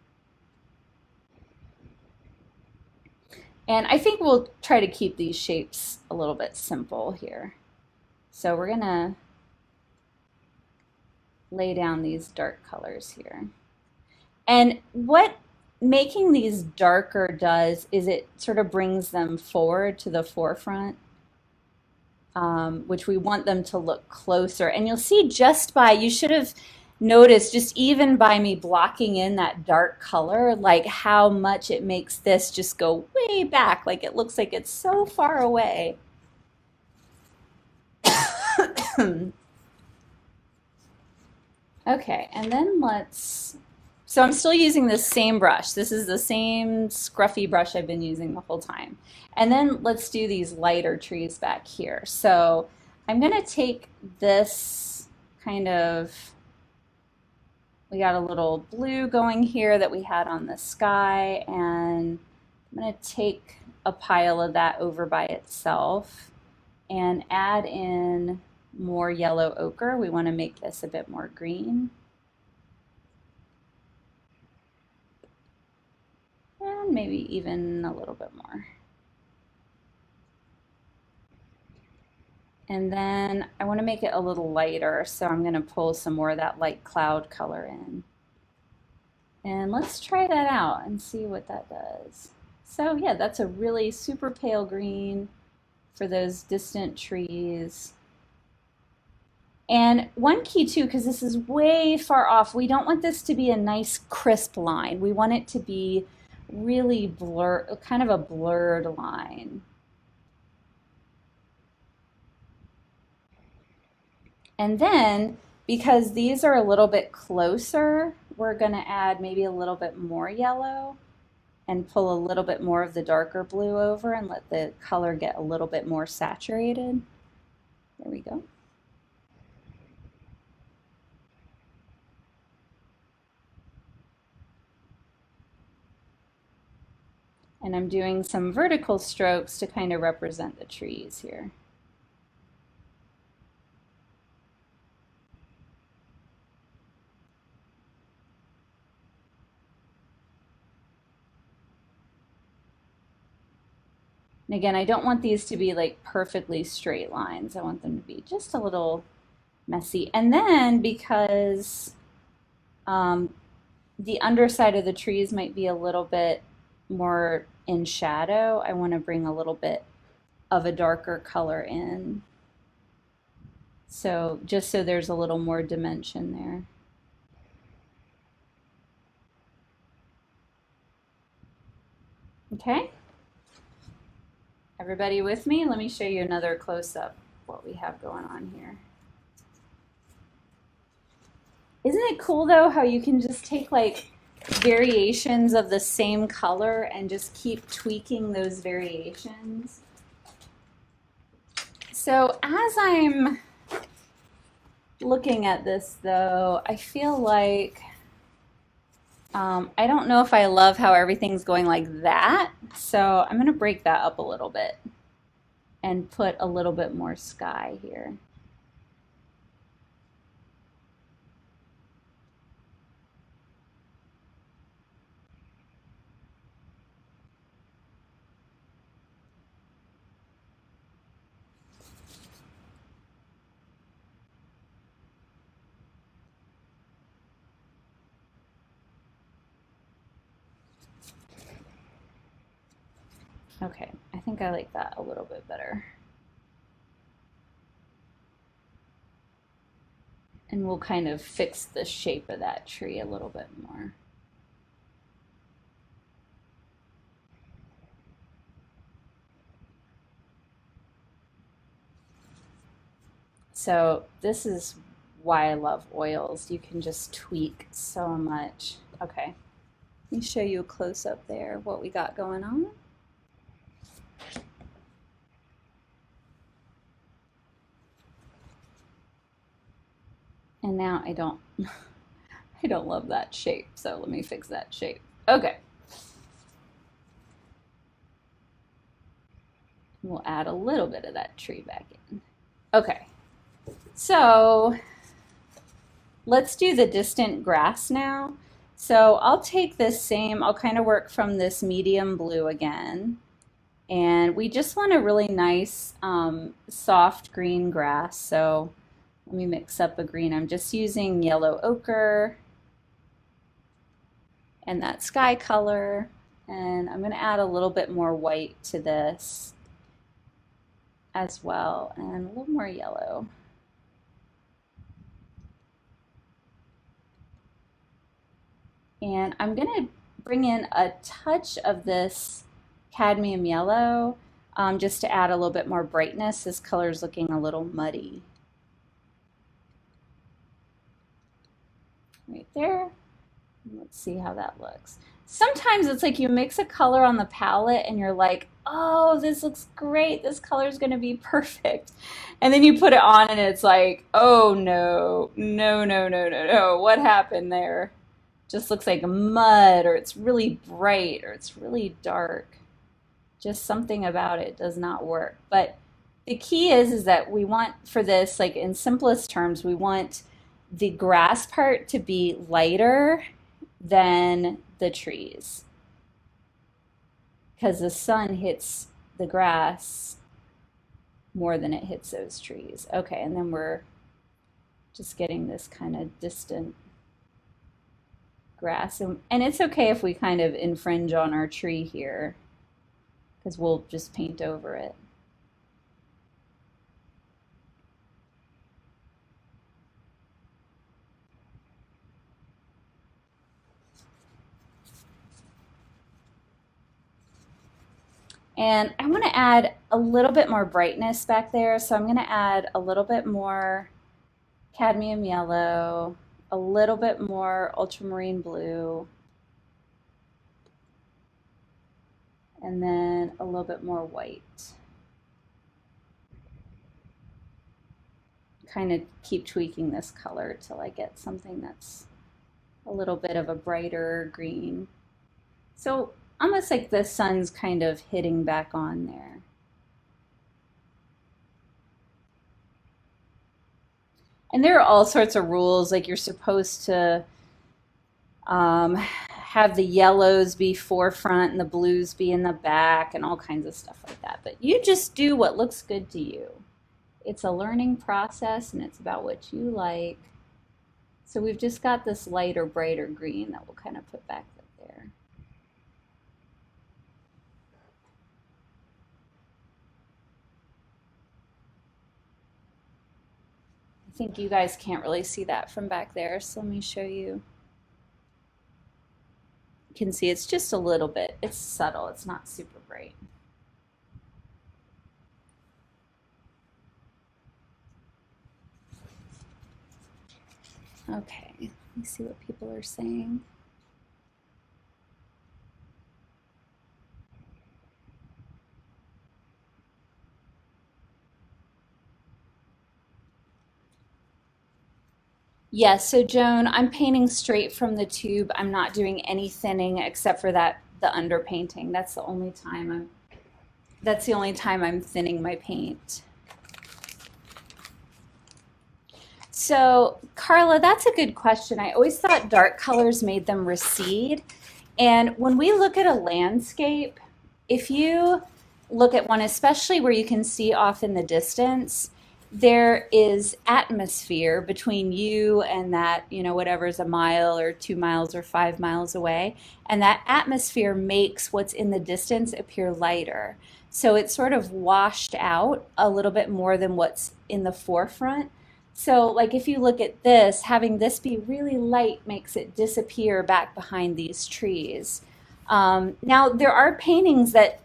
And I think we'll try to keep these shapes a little bit simple here. So we're going to lay down these dark colors here. And what making these darker does is it sort of brings them forward to the forefront, which we want them to look closer. And you'll see just by, you should have noticed just even by me blocking in that dark color, like how much it makes this just go way back. Like it looks like it's so far away. Okay, and then let's, so I'm still using this same brush. This is the same scruffy brush I've been using the whole time. And then let's do these lighter trees back here. So I'm gonna take this kind of, we got a little blue going here that we had on the sky, and I'm gonna take a pile of that over by itself and add in more yellow ochre. We want to make this a bit more green. And maybe even a little bit more. And then I want to make it a little lighter, so I'm going to pull some more of that light cloud color in. And let's try that out and see what that does. So yeah, that's a really super pale green for those distant trees. And one key too, because this is way far off, we don't want this to be a nice crisp line. We want it to be really blur, kind of a blurred line. And then, because these are a little bit closer, we're going to add maybe a little bit more yellow and pull a little bit more of the darker blue over and let the color get a little bit more saturated. There we go. And I'm doing some vertical strokes to kind of represent the trees here. And again, I don't want these to be like perfectly straight lines. I want them to be just a little messy. And then because the underside of the trees might be a little bit more in shadow, I want to bring a little bit of a darker color in. So just so there's a little more dimension there. Okay. Everybody with me? Let me show you another close-up what we have going on here. Isn't it cool though how you can just take like variations of the same color and just keep tweaking those variations? So as I'm looking at this though, I feel like I don't know if I love how everything's going like that. So I'm going to break that up a little bit and put a little bit more sky here. Okay, I think I like that a little bit better. And we'll kind of fix the shape of that tree a little bit more. So this is why I love oils. You can just tweak so much. Okay, let me show you a close up there, what we got going on. And now I don't I don't love that shape, so let me fix that shape. Okay. We'll add a little bit of that tree back in. Okay. So let's do the distant grass now. So I'll take this same, I'll kind of work from this medium blue again. And we just want a really nice soft green grass. So let me mix up a green. I'm just using yellow ochre and that sky color. And I'm going to add a little bit more white to this as well, and a little more yellow. And I'm going to bring in a touch of this cadmium yellow just to add a little bit more brightness. This color is looking a little muddy. Right there. Let's see how that looks. Sometimes it's like you mix a color on the palette and you're like, oh, this looks great. This color is going to be perfect. And then you put it on and it's like, oh no, no, no, no, no, no. What happened there? Just looks like mud, or it's really bright, or it's really dark. Just something about it does not work. But the key is that we want for this, like in simplest terms, we want the grass part to be lighter than the trees, because the sun hits the grass more than it hits those trees. Okay, and then we're just getting this kind of distant grass. And it's okay if we kind of infringe on our tree here, because we'll just paint over it. And I want to add a little bit more brightness back there. So I'm going to add a little bit more cadmium yellow, a little bit more ultramarine blue, and then a little bit more white. Kind of keep tweaking this color till I get something that's a little bit of a brighter green. So almost like the sun's kind of hitting back on there. And there are all sorts of rules, like you're supposed to have the yellows be forefront and the blues be in the back and all kinds of stuff like that. But you just do what looks good to you. It's a learning process and it's about what you like. So we've just got this lighter, brighter green that we'll kind of put back there. I think you guys can't really see that from back there, so let me show you. You can see it's just a little bit, it's subtle, it's not super bright. Okay, let me see what people are saying. Yes, so Joan, I'm painting straight from the tube. I'm not doing any thinning except for that the underpainting. That's the only time I'm thinning my paint. So, Carla, that's a good question. I always thought dark colors made them recede. And when we look at a landscape, if you look at one, especially where you can see off in the distance, there is atmosphere between you and that, whatever's a mile or 2 miles or 5 miles away. And that atmosphere makes what's in the distance appear lighter. So it's sort of washed out a little bit more than what's in the forefront. So, like if you look at this, having this be really light makes it disappear back behind these trees. Now, there are paintings that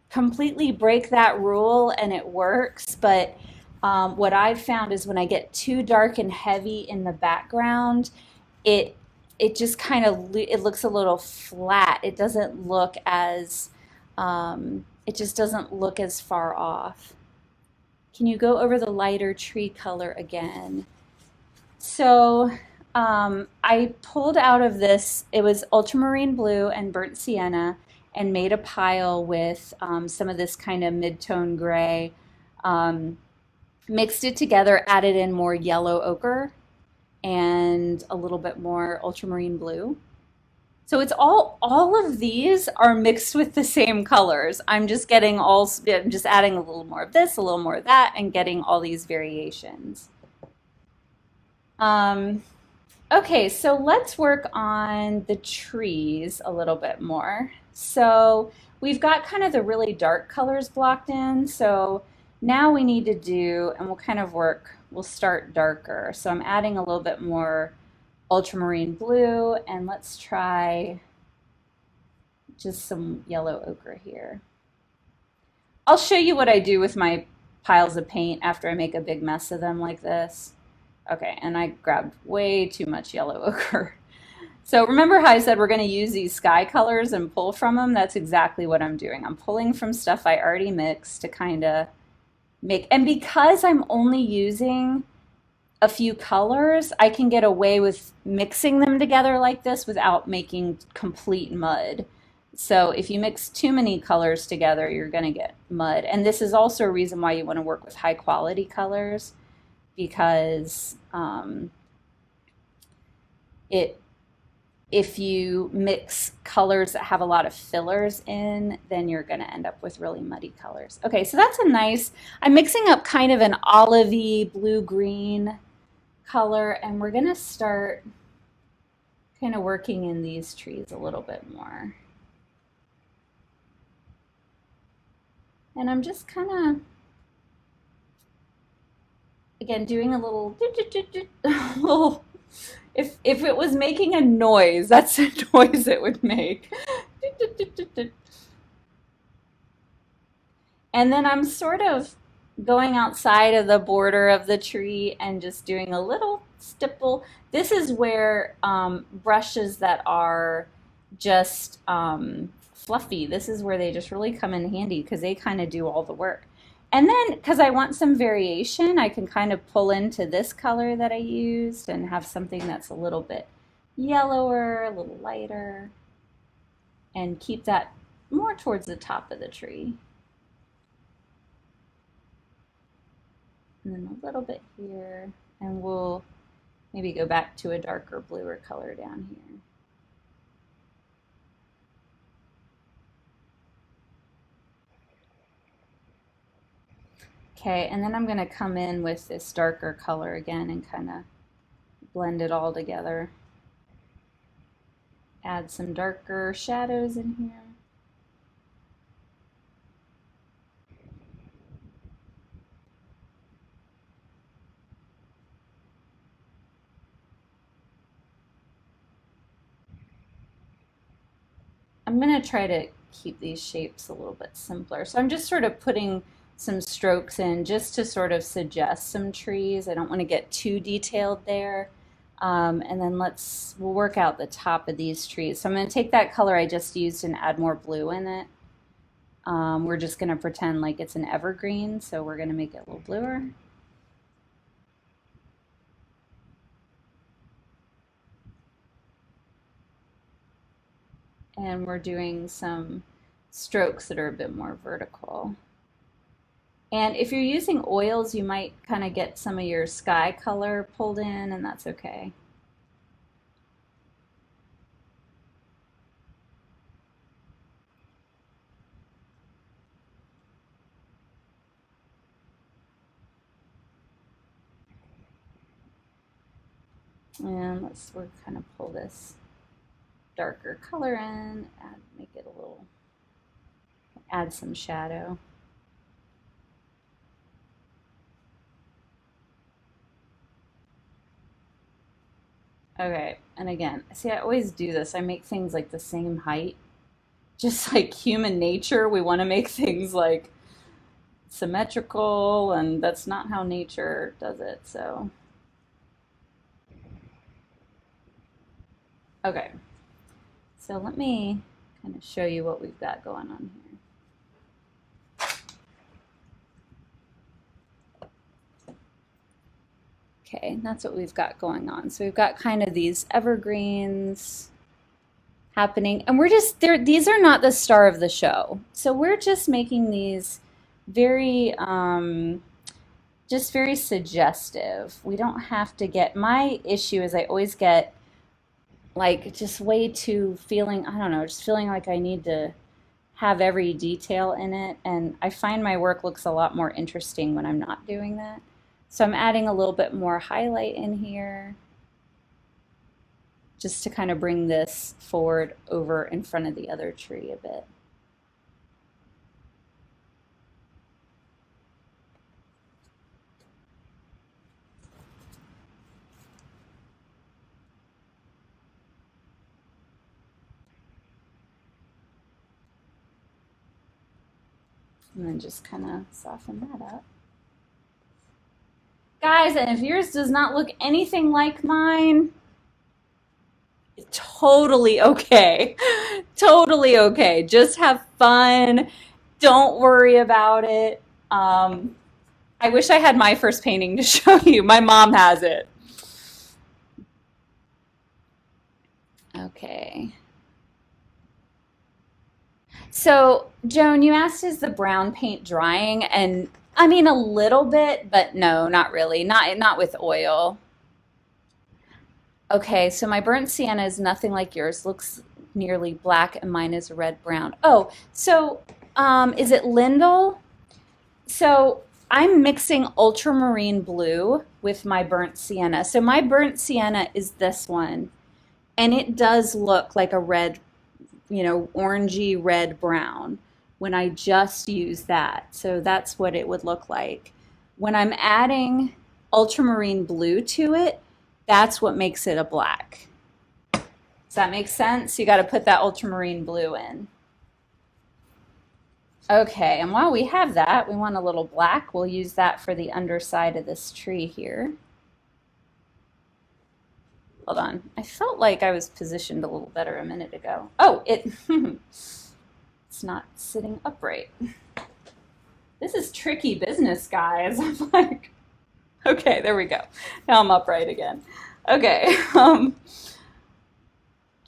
completely break that rule and it works, but what I've found is when I get too dark and heavy in the background, it it just kind of it looks a little flat. It doesn't look as it just doesn't look as far off. Can you go over the lighter tree color again? So I pulled out of this, it was ultramarine blue and burnt sienna, and made a pile with some of this kind of mid-tone gray. Um, Mixed it together, added in more yellow ochre and a little bit more ultramarine blue. So it's all of these are mixed with the same colors. I'm just adding a little more of this, a little more of that, and getting all these variations. Um, Okay, so let's work on the trees a little bit more. So we've got kind of the really dark colors blocked in. So now we need to do, and we'll start darker. So I'm adding a little bit more ultramarine blue, and let's try just some yellow ochre here. I'll show you what I do with my piles of paint after I make a big mess of them like this. Okay, and I grabbed way too much yellow ochre. So remember how I said we're going to use these sky colors and pull from them? That's exactly what I'm doing. I'm pulling from stuff I already mixed to kind of make, and because I'm only using a few colors, I can get away with mixing them together like this without making complete mud. So if you mix too many colors together, you're going to get mud. And this is also a reason why you want to work with high quality colors because it if you mix colors that have a lot of fillers in, then you're going to end up with really muddy colors. Okay, so that's a nice, I'm mixing up kind of an olivey blue-green color, and we're going to start kind of working in these trees a little bit more. And I'm just kind of, again, doing a little, little if it was making a noise, that's the noise it would make. And then I'm sort of going outside of the border of the tree and just doing a little stipple. This is where brushes that are just fluffy, this is where they just really come in handy because they kind of do all the work. And then, because I want some variation, I can kind of pull into this color that I used and have something that's a little bit yellower, a little lighter, and keep that more towards the top of the tree. And then a little bit here, and we'll maybe go back to a darker bluer color down here. Okay, and then I'm going to come in with this darker color again and kind of blend it all together. Add some darker shadows in here. I'm going to try to keep these shapes a little bit simpler. So I'm just sort of putting some strokes in just to sort of suggest some trees. I don't want to get too detailed there. And then we'll work out the top of these trees. So I'm going to take that color I just used and add more blue in it. We're just going to pretend like it's an evergreen, so we're going to make it a little bluer. And we're doing some strokes that are a bit more vertical. And if you're using oils, you might kind of get some of your sky color pulled in, and that's okay. And we're kind of pull this darker color in, make it a little, add some shadow. Okay, and again, see, I always do this. I make things like the same height. Just like human nature, we want to make things like symmetrical, and that's not how nature does it. So, okay, so let me kind of show you what we've got going on here. Okay, that's what we've got going on. So we've got kind of these evergreens happening, and we're just there. These are not the star of the show. So we're just making these very, just very suggestive. We don't have to get, my issue is I always get like just way too feeling, I don't know, just feeling like I need to have every detail in it. And I find my work looks a lot more interesting when I'm not doing that. So I'm adding a little bit more highlight in here just to kind of bring this forward over in front of the other tree a bit. And then just kind of soften that up. Guys, and if yours does not look anything like mine, totally okay. Totally okay. Just have fun. Don't worry about it. I wish I had my first painting to show you. My mom has it. Okay. So, Joan, you asked, is the brown paint drying? And I mean, a little bit, but no, not really. Not with oil. Okay, so my burnt sienna is nothing like yours. Looks nearly black, and mine is red brown. Oh, so is it Lindell? So I'm mixing ultramarine blue with my burnt sienna. So my burnt sienna is this one, and it does look like a red, orangey red brown when I just use that. So that's what it would look like. When I'm adding ultramarine blue to it, that's what makes it a black. Does that make sense? You got to put that ultramarine blue in. Okay, and while we have that, we want a little black. We'll use that for the underside of this tree here. Hold on. I felt like I was positioned a little better a minute ago. Oh, it's not sitting upright. This is tricky business, guys. I'm like, okay, there we go. Now I'm upright again. Okay.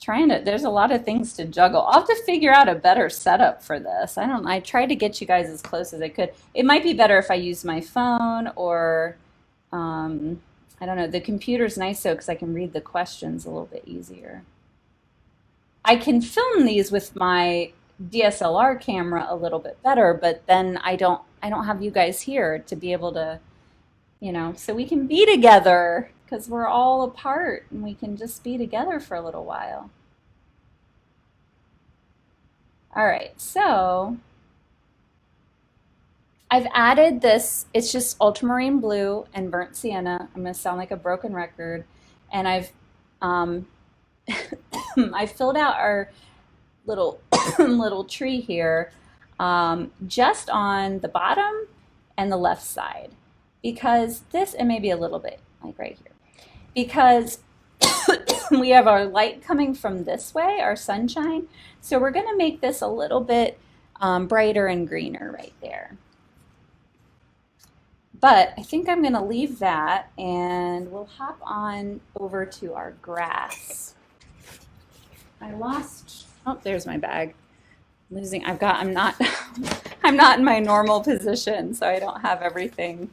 There's a lot of things to juggle. I'll have to figure out a better setup for this. I tried to get you guys as close as I could. It might be better if I use my phone or, I don't know. The computer's nice though because I can read the questions a little bit easier. I can film these with my DSLR camera a little bit better, but then I don't have you guys here to be able to, so we can be together because we're all apart and we can just be together for a little while. All right, so I've added this, it's just ultramarine blue and burnt sienna. I'm gonna sound like a broken record. And I've um, I filled out our little little tree here, just on the bottom and the left side because this, and maybe a little bit like right here, because we have our light coming from this way, our sunshine. So we're going to make this a little bit brighter and greener right there. But I think I'm going to leave that and we'll hop on over to our grass. I lost, oh, there's my bag. I'm not, I'm not in my normal position, so I don't have everything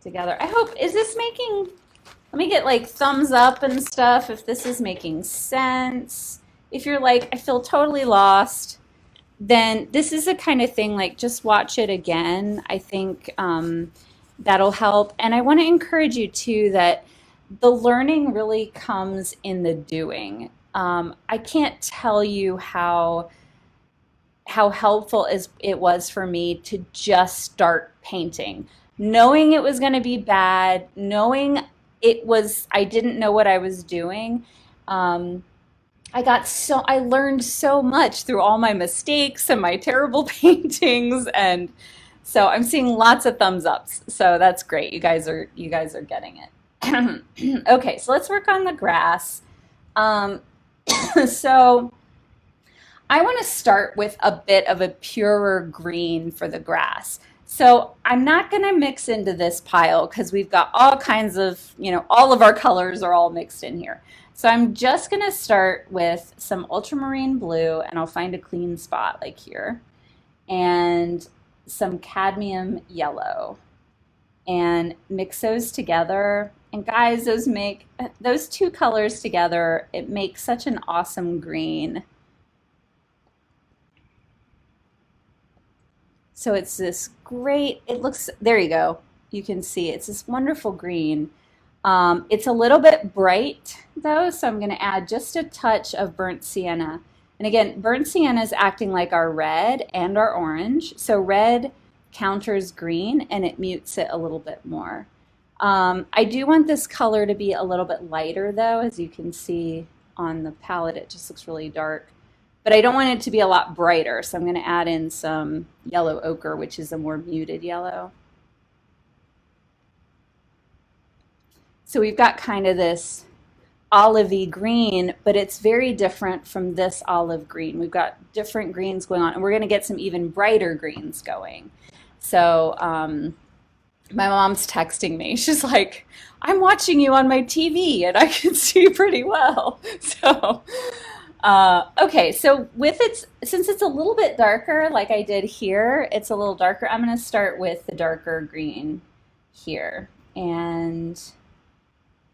together. Is this making, let me get like thumbs up and stuff if this is making sense. If you're like, I feel totally lost, then this is the kind of thing like just watch it again. I think that'll help. And I want to encourage you too that the learning really comes in the doing. I can't tell you how helpful it was for me to just start painting, knowing it was going to be bad, knowing I didn't know what I was doing. Um, I learned so much through all my mistakes and my terrible paintings, and so I'm seeing lots of thumbs ups. So that's great. You guys are getting it. Okay, so let's work on the grass. Um, so I want to start with a bit of a purer green for the grass. So I'm not going to mix into this pile because we've got all kinds of, all of our colors are all mixed in here. So I'm just going to start with some ultramarine blue, and I'll find a clean spot like here, and some cadmium yellow, and mix those together. And guys, those two colors together, it makes such an awesome green. So it's this great, there you go. You can see it's this wonderful green. It's a little bit bright though, so I'm going to add just a touch of burnt sienna. And again, burnt sienna is acting like our red and our orange. So red counters green and it mutes it a little bit more. I do want this color to be a little bit lighter though, as you can see on the palette, it just looks really dark. But I don't want it to be a lot brighter, so I'm going to add in some yellow ochre, which is a more muted yellow. So we've got kind of this olivey green, but it's very different from this olive green. We've got different greens going on, and we're going to get some even brighter greens going. So my mom's texting me. She's like, I'm watching you on my TV, and I can see pretty well. So okay, so since it's a little bit darker, like I did here, it's a little darker. I'm going to start with the darker green here. And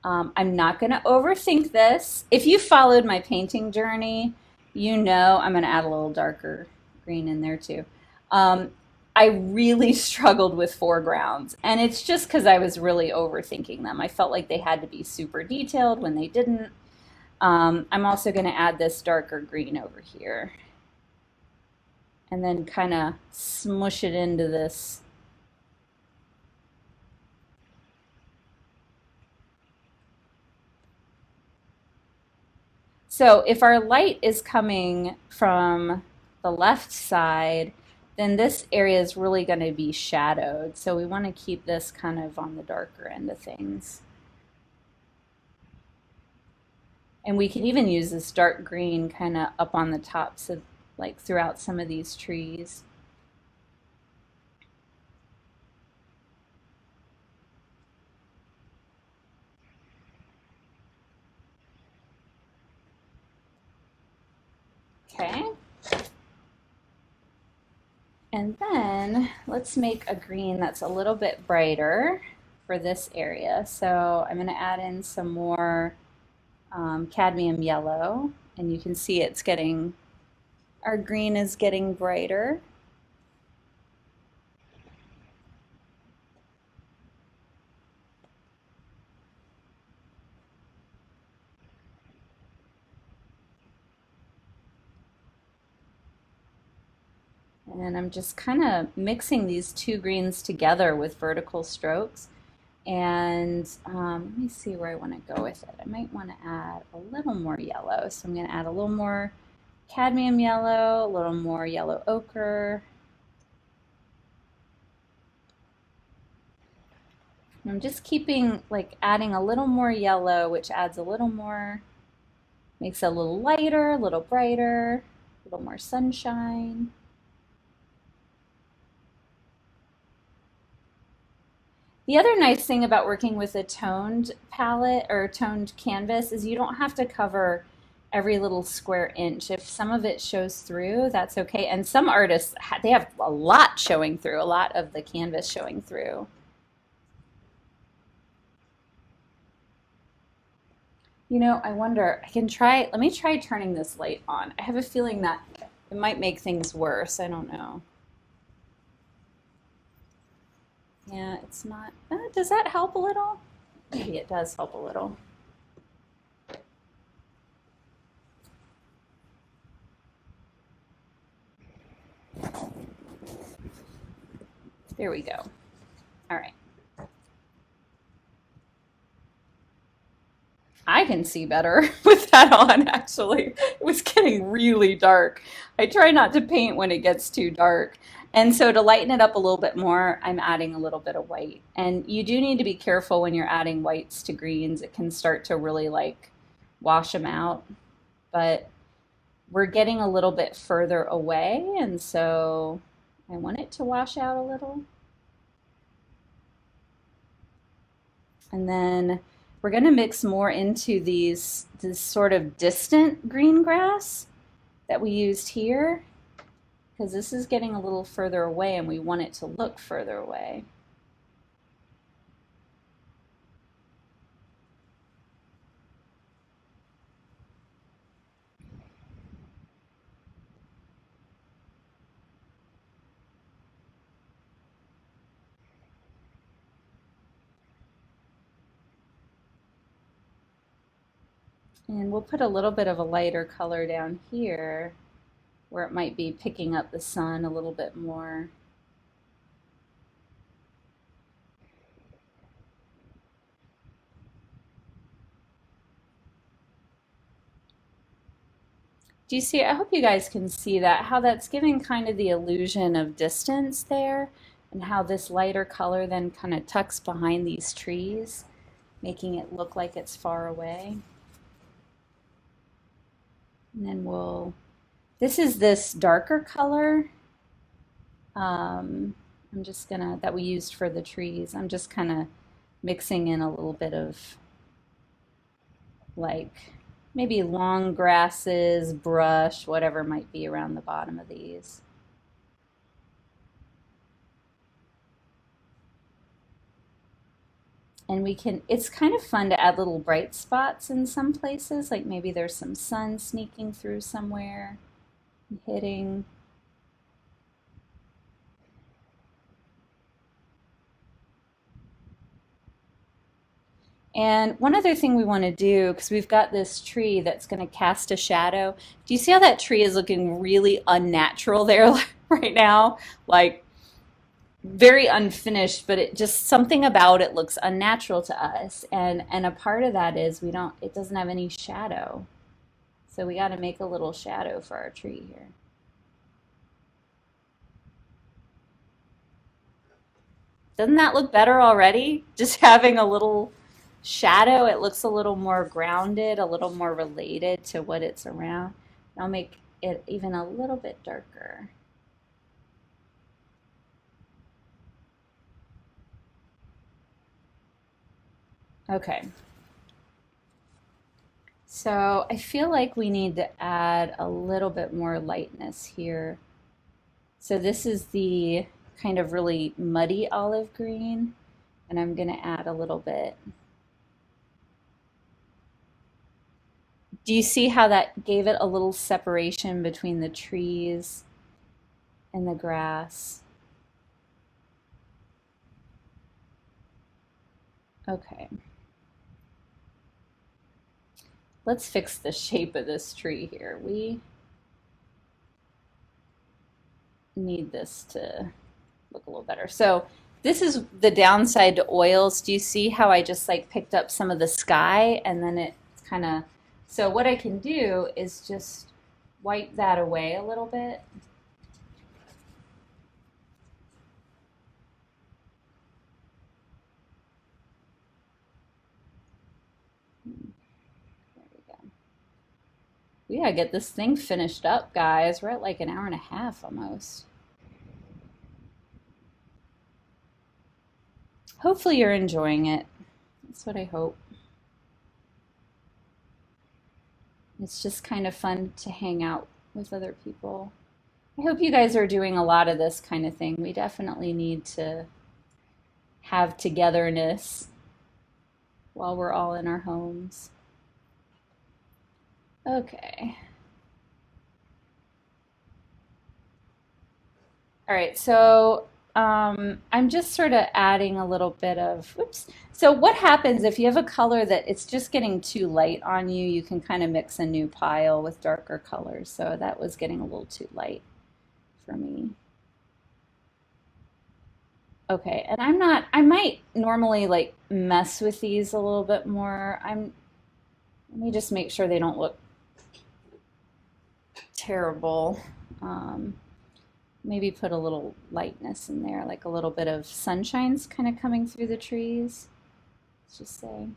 I'm not going to overthink this. If you followed my painting journey, you know I'm going to add a little darker green in there too. I really struggled with foregrounds, and it's just because I was really overthinking them. I felt like they had to be super detailed when they didn't. I'm also going to add this darker green over here and then kind of smush it into this. So if our light is coming from the left side, then this area is really going to be shadowed. So we want to keep this kind of on the darker end of things. And we can even use this dark green kind of up on the tops of, like, throughout some of these trees. Okay. And then let's make a green that's a little bit brighter for this area. So I'm going to add in some more cadmium yellow, and you can see our green is getting brighter. And I'm just kind of mixing these two greens together with vertical strokes. And let me see where I want to go with it. I might want to add a little more yellow. So I'm going to add a little more cadmium yellow, a little more yellow ochre. I'm just adding a little more yellow, which adds a little more, makes it a little lighter, a little brighter, a little more sunshine. The other nice thing about working with a toned palette or toned canvas is you don't have to cover every little square inch. If some of it shows through, that's okay. And some artists, they have a lot showing through, a lot of the canvas showing through. I wonder, let me try turning this light on. I have a feeling that it might make things worse. I don't know. Yeah, it's not, does that help a little? Maybe it does help a little. There we go. All right. I can see better with that on, actually. It was getting really dark. I try not to paint when it gets too dark. And so to lighten it up a little bit more, I'm adding a little bit of white. And you do need to be careful when you're adding whites to greens. It can start to really like wash them out. But we're getting a little bit further away, and so I want it to wash out a little. And then we're going to mix more into this sort of distant green grass that we used here, because this is getting a little further away and we want it to look further away. And we'll put a little bit of a lighter color down here where it might be picking up the sun a little bit more. Do you see? I hope you guys can see that, how that's giving kind of the illusion of distance there, and how this lighter color then kind of tucks behind these trees, making it look like it's far away. And then this is this darker color. I'm just gonna, that we used for the trees. I'm just kind of mixing in a little bit of like maybe long grasses, brush, whatever might be around the bottom of these. And it's kind of fun to add little bright spots in some places, like maybe there's some sun sneaking through somewhere, hitting. And one other thing we want to do, because we've got this tree that's going to cast a shadow. Do you see how that tree is looking really unnatural there right now? Like very unfinished, but it just something about it looks unnatural to us. And a part of that is it doesn't have any shadow. So we got to make a little shadow for our tree here. Doesn't that look better already? Just having a little shadow, it looks a little more grounded, a little more related to what it's around. I'll make it even a little bit darker. Okay. So I feel like we need to add a little bit more lightness here. So this is the kind of really muddy olive green, and I'm going to add a little bit. Do you see how that gave it a little separation between the trees and the grass? Okay. Let's fix the shape of this tree here. We need this to look a little better. So this is the downside to oils. Do you see how I just like picked up some of the sky and then it's kind of, so what I can do is just wipe that away a little bit. There we go. We gotta get this thing finished up, guys. We're at like an hour and a half almost. Hopefully you're enjoying it. That's what I hope. It's just kind of fun to hang out with other people. I hope you guys are doing a lot of this kind of thing. We definitely need to have togetherness while we're all in our homes. Okay. All right, so I'm just sort of adding a little bit of, whoops. So what happens if you have a color that it's just getting too light on you, you can kind of mix a new pile with darker colors. So that was getting a little too light for me. Okay, and I might normally like mess with these a little bit more. Let me just make sure they don't look terrible. Um, Maybe put a little lightness in there, like a little bit of sunshine's kind of coming through the trees. Let's just say.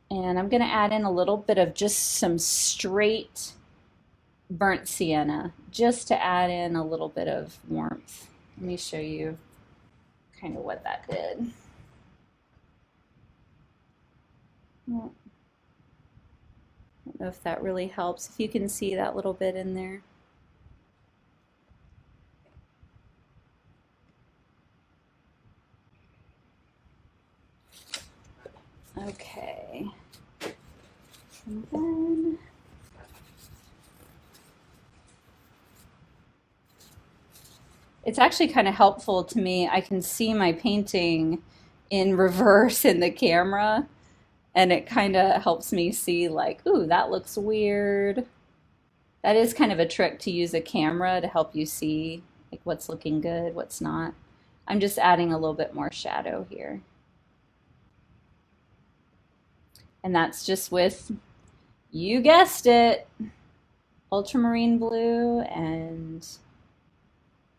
And I'm going to add in a little bit of just some straight burnt sienna, just to add in a little bit of warmth. Let me show you kind of what that did. Well, I don't know if that really helps, if you can see that little bit in there. Okay. And then it's actually kind of helpful to me. I can see my painting in reverse in the camera, and it kind of helps me see like, ooh, that looks weird. That is kind of a trick to use a camera to help you see like what's looking good, what's not. I'm just adding a little bit more shadow here. And that's just with, you guessed it, ultramarine blue and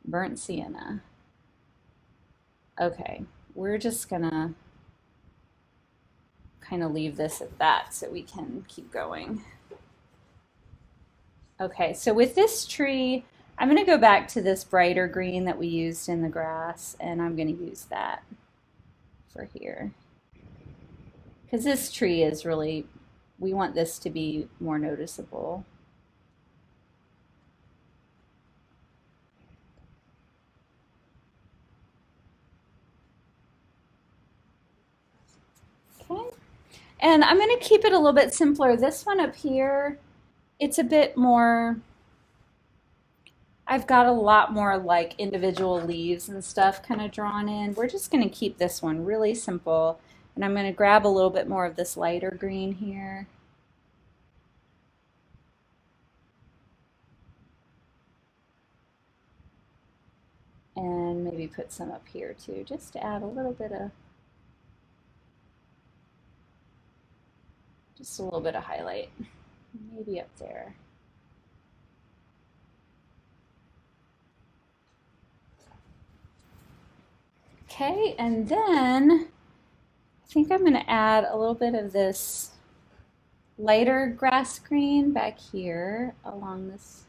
burnt sienna. Okay, we're just gonna kind of leave this at that so we can keep going. Okay, so with this tree, I'm going to go back to this brighter green that we used in the grass, and I'm going to use that for here. Because this tree is really, we want this to be more noticeable. Okay, and I'm going to keep it a little bit simpler. This one up here, it's a bit more, I've got a lot more like individual leaves and stuff kind of drawn in. We're just going to keep this one really simple. And I'm going to grab a little bit more of this lighter green here. And maybe put some up here too, just to add a little bit of, just a little bit of highlight. Maybe up there. Okay, and then I think I'm going to add a little bit of this lighter grass green back here along this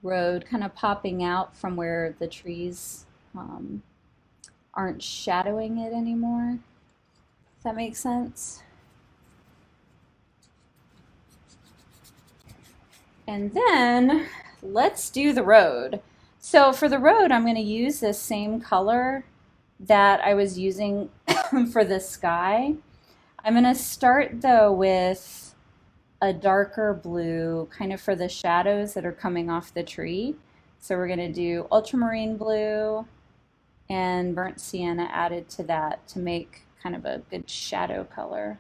road, kind of popping out from where the trees aren't shadowing it anymore. Does that make sense? And then let's do the road. So for the road, I'm going to use this same color that I was using for the sky. I'm going to start though with a darker blue kind of for the shadows that are coming off the tree. So we're going to do ultramarine blue and burnt sienna added to that to make kind of a good shadow color.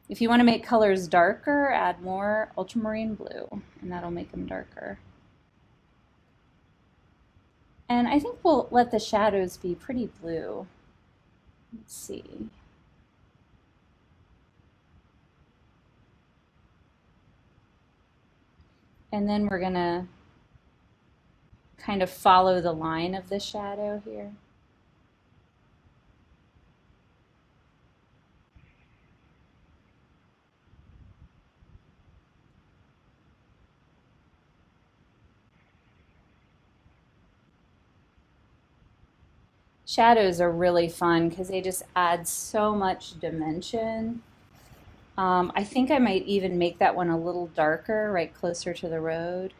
If you want to make colors darker, add more ultramarine blue, and that'll make them darker. And I think we'll let the shadows be pretty blue. Let's see. And then we're going to kind of follow the line of the shadow here. Shadows are really fun because they just add so much dimension. I think I might even make that one a little darker, right closer to the road.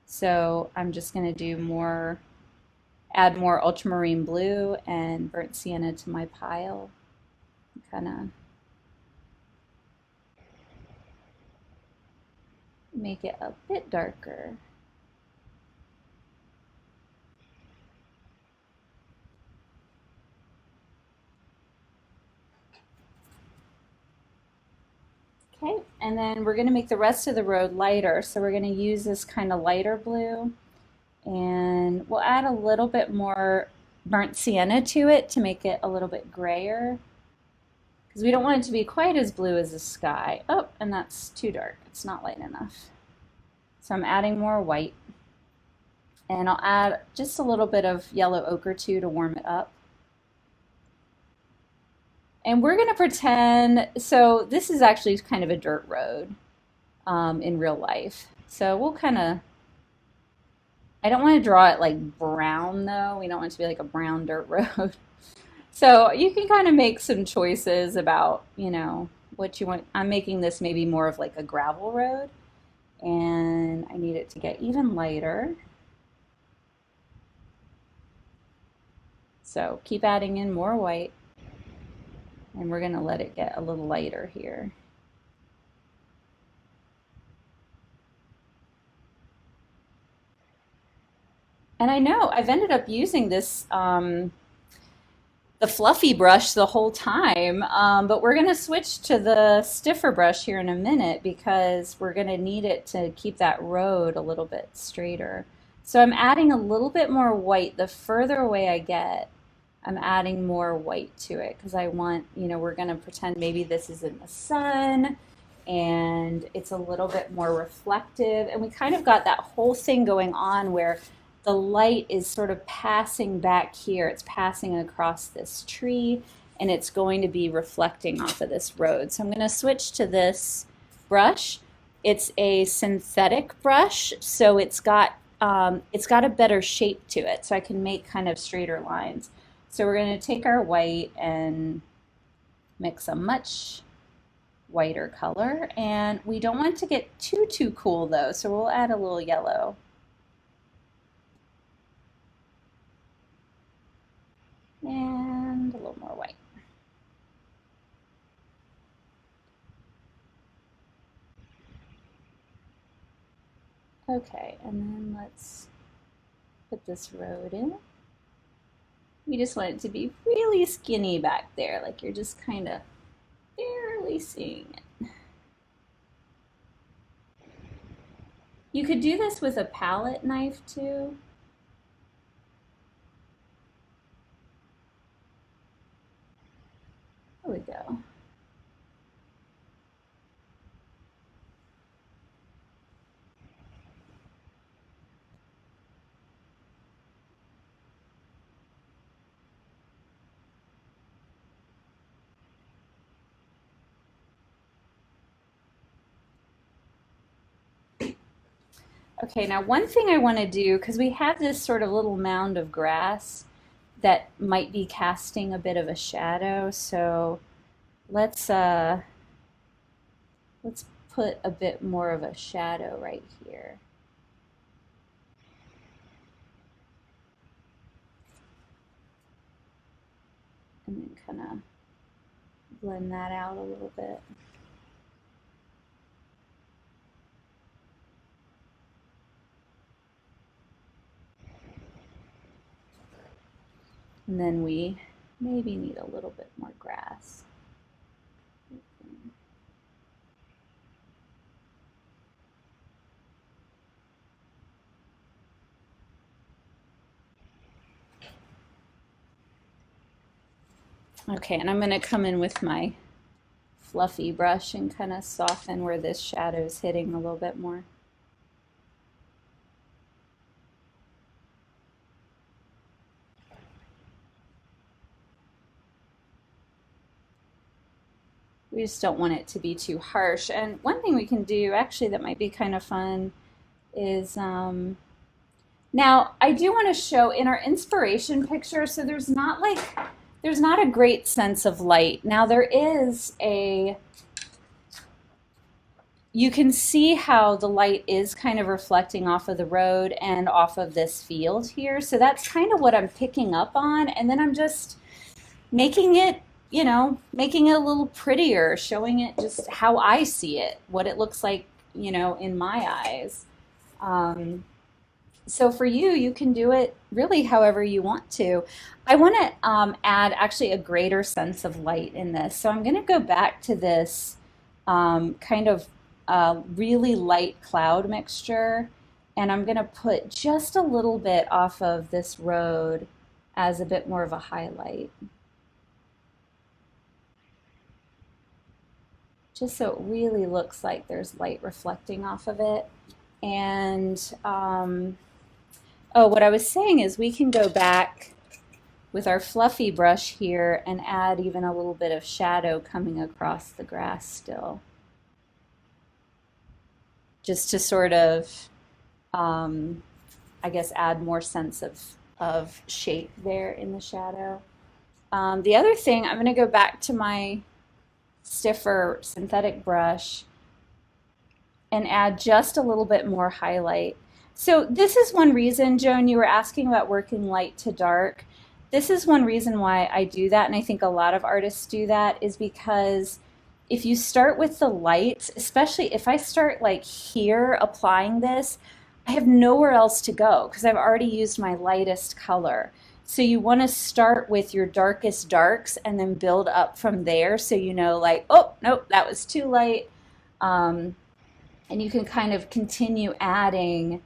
So I'm just going to do more, add more ultramarine blue and burnt sienna to my pile. Kind of, make it a bit darker. Okay, and then we're going to make the rest of the road lighter. So we're going to use this kind of lighter blue, and we'll add a little bit more burnt sienna to it to make it a little bit grayer, because we don't want it to be quite as blue as the sky. Oh, and that's too dark. It's not light enough. So I'm adding more white, and I'll add just a little bit of yellow ochre too to warm it up. And we're going to pretend, so this is actually kind of a dirt road in real life. So we'll kind of, I don't want to draw it like brown though. We don't want it to be like a brown dirt road. So you can kind of make some choices about, you know, what you want. I'm making this maybe more of like a gravel road, and I need it to get even lighter. So keep adding in more white. And we're going to let it get a little lighter here. And I know I've ended up using this, the fluffy brush the whole time, but we're going to switch to the stiffer brush here in a minute because we're going to need it to keep that road a little bit straighter. So I'm adding a little bit more white. The further away I get, I'm adding more white to it because I want, you know, we're going to pretend maybe this is in the sun and it's a little bit more reflective. And we kind of got that whole thing going on where the light is sort of passing back here. It's passing across this tree and it's going to be reflecting off of this road. So I'm going to switch to this brush. It's a synthetic brush, so it's got a better shape to it, so I can make kind of straighter lines. So we're going to take our white and mix a much whiter color. And we don't want to get too cool though, so we'll add a little yellow. And a little more white. Okay, and then let's put this road in. We just want it to be really skinny back there, like you're just kind of barely seeing it. You could do this with a palette knife too. There we go. Okay, now one thing I want to do, because we have this sort of little mound of grass that might be casting a bit of a shadow, so let's put a bit more of a shadow right here. And then kind of blend that out a little bit. And then we maybe need a little bit more grass. Okay, and I'm going to come in with my fluffy brush and kind of soften where this shadow is hitting a little bit more. We just don't want it to be too harsh. And one thing we can do actually that might be kind of fun is, now I do want to show in our inspiration picture, so there's not a great sense of light. Now there is you can see how the light is kind of reflecting off of the road and off of this field here. So that's kind of what I'm picking up on. And then I'm just making it, making it a little prettier, showing it just how I see it, what it looks like, you know, in my eyes. Um, so for you, you can do it really however you want to. I want to add actually a greater sense of light in this. So I'm going to go back to this kind of really light cloud mixture, and I'm going to put just a little bit off of this road as a bit more of a highlight, just so it really looks like there's light reflecting off of it. And oh, what I was saying is we can go back with our fluffy brush here and add even a little bit of shadow coming across the grass still, just to sort of, um, I guess, add more sense of shape there in the shadow. The other thing, I'm going to go back to my stiffer synthetic brush and add just a little bit more highlight. So this is one reason, Joan, you were asking about working light to dark. This is one reason why I do that, and I think a lot of artists do that, is because if you start with the light, especially if I start like here applying this, I have nowhere else to go because I've already used my lightest color. So you want to start with your darkest darks and then build up from there so you know like, oh, nope, that was too light. Um, and you can kind of continue adding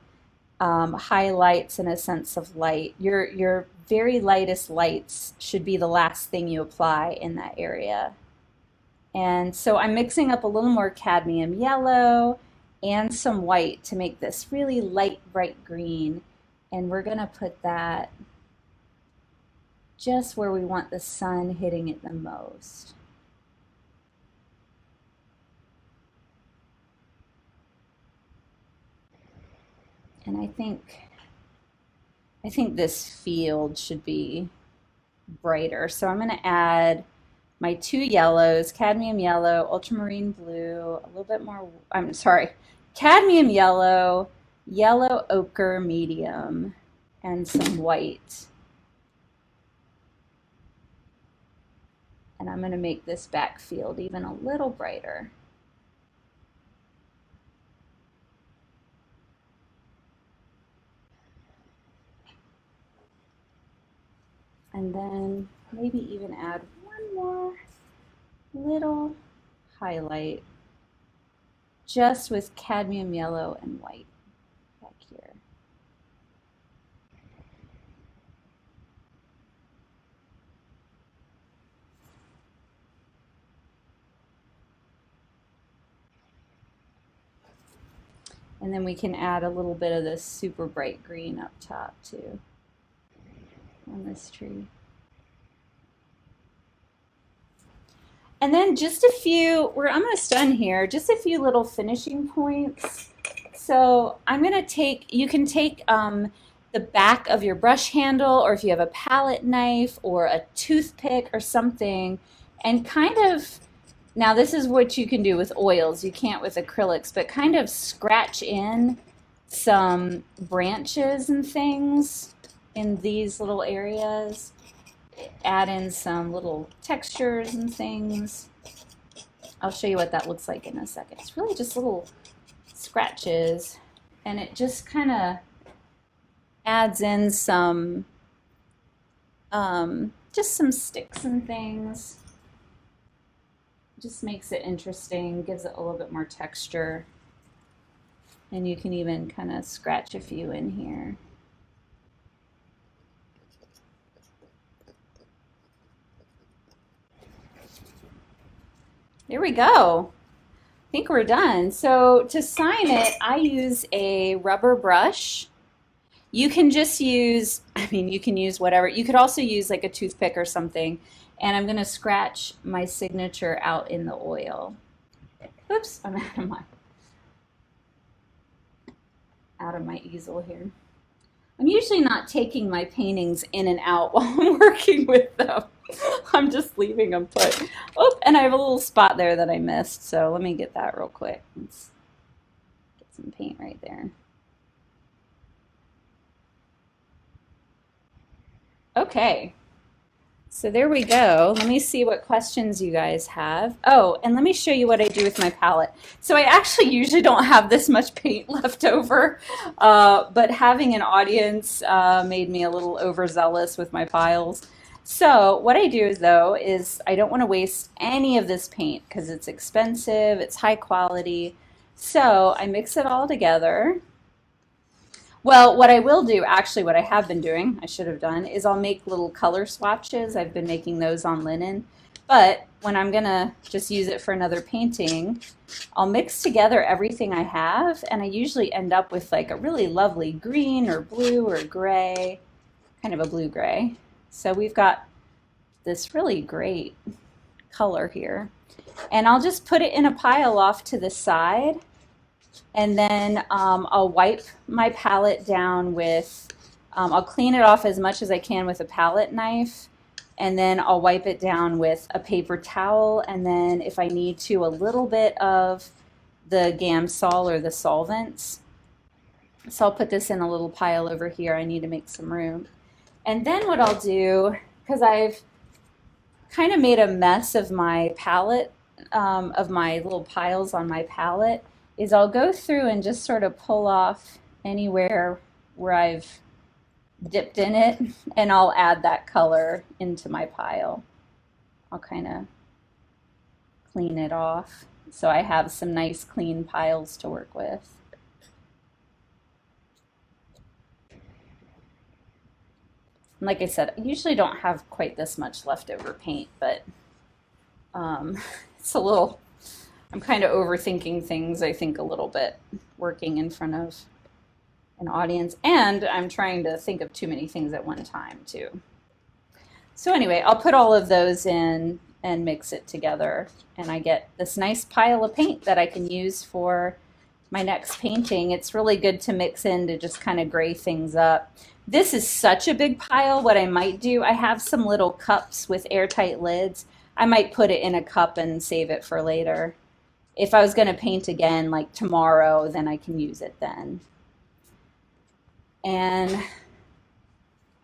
highlights and a sense of light. Your very lightest lights should be the last thing you apply in that area. And so I'm mixing up a little more cadmium yellow and some white to make this really light, bright green. And we're going to put that just where we want the sun hitting it the most. And I think this field should be brighter. So I'm going to add my two yellows, cadmium yellow, ultramarine blue, a little bit more, I'm sorry, cadmium yellow, yellow ochre medium, and some white. And I'm going to make this back field even a little brighter. And then maybe even add one more little highlight just with cadmium yellow and white back here. And then we can add a little bit of this super bright green up top too on this tree. And then just a few, I'm almost done here, just a few little finishing points. So I'm going to take, you can take the back of your brush handle, or if you have a palette knife or a toothpick or something, and kind of, now this is what you can do with oils, you can't with acrylics, but kind of scratch in some branches and things in these little areas. Add in some little textures and things. I'll show you what that looks like in a second. It's really just little scratches, and it just kind of adds in some, just some sticks and things. Just makes it interesting, gives it a little bit more texture. And you can even kind of scratch a few in here. There we go. I think we're done. So to sign it, I use a rubber brush. You can just use, I mean, you can use whatever. You could also use like a toothpick or something. And I'm going to scratch my signature out in the oil. Oops, I'm out of my easel here. I'm usually not taking my paintings in and out while I'm working with them. I'm just leaving them put. Oh, and I have a little spot there that I missed, so let me get that real quick. Let's get some paint right there. Okay, So there we go. Let me see what questions you guys have. Oh, and let me show you what I do with my palette. So I actually usually don't have this much paint left over, but having an audience made me a little overzealous with my piles. So what I do though is I don't want to waste any of this paint because it's expensive, it's high quality. So I mix it all together. Well, what I will do, actually, what I have been doing, I should have done, is I'll make little color swatches. I've been making those on linen. But when I'm gonna just use it for another painting, I'll mix together everything I have, and I usually end up with like a really lovely green or blue or gray, kind of a blue gray. So we've got this really great color here. And I'll just put it in a pile off to the side. And then I'll wipe my palette down with, I'll clean it off as much as I can with a palette knife. And then I'll wipe it down with a paper towel. And then if I need to, a little bit of the Gamsol or the solvents. So I'll put this in a little pile over here. I need to make some room. And then what I'll do, because I've kind of made a mess of my palette, of my little piles on my palette, is I'll go through and just sort of pull off anywhere where I've dipped in it, and I'll add that color into my pile. I'll kind of clean it off so I have some nice clean piles to work with. And like I said, I usually don't have quite this much leftover paint, but um, it's a little, I'm kind of overthinking things, I think, a little bit working in front of an audience, and I'm trying to think of too many things at one time too. So anyway, I'll put all of those in and mix it together, and I get this nice pile of paint that I can use for my next painting. It's really good to mix in to just kind of gray things up. This is such a big pile. What I might do, I have some little cups with airtight lids. I might put it in a cup and save it for later. If I was going to paint again like tomorrow, then I can use it then. And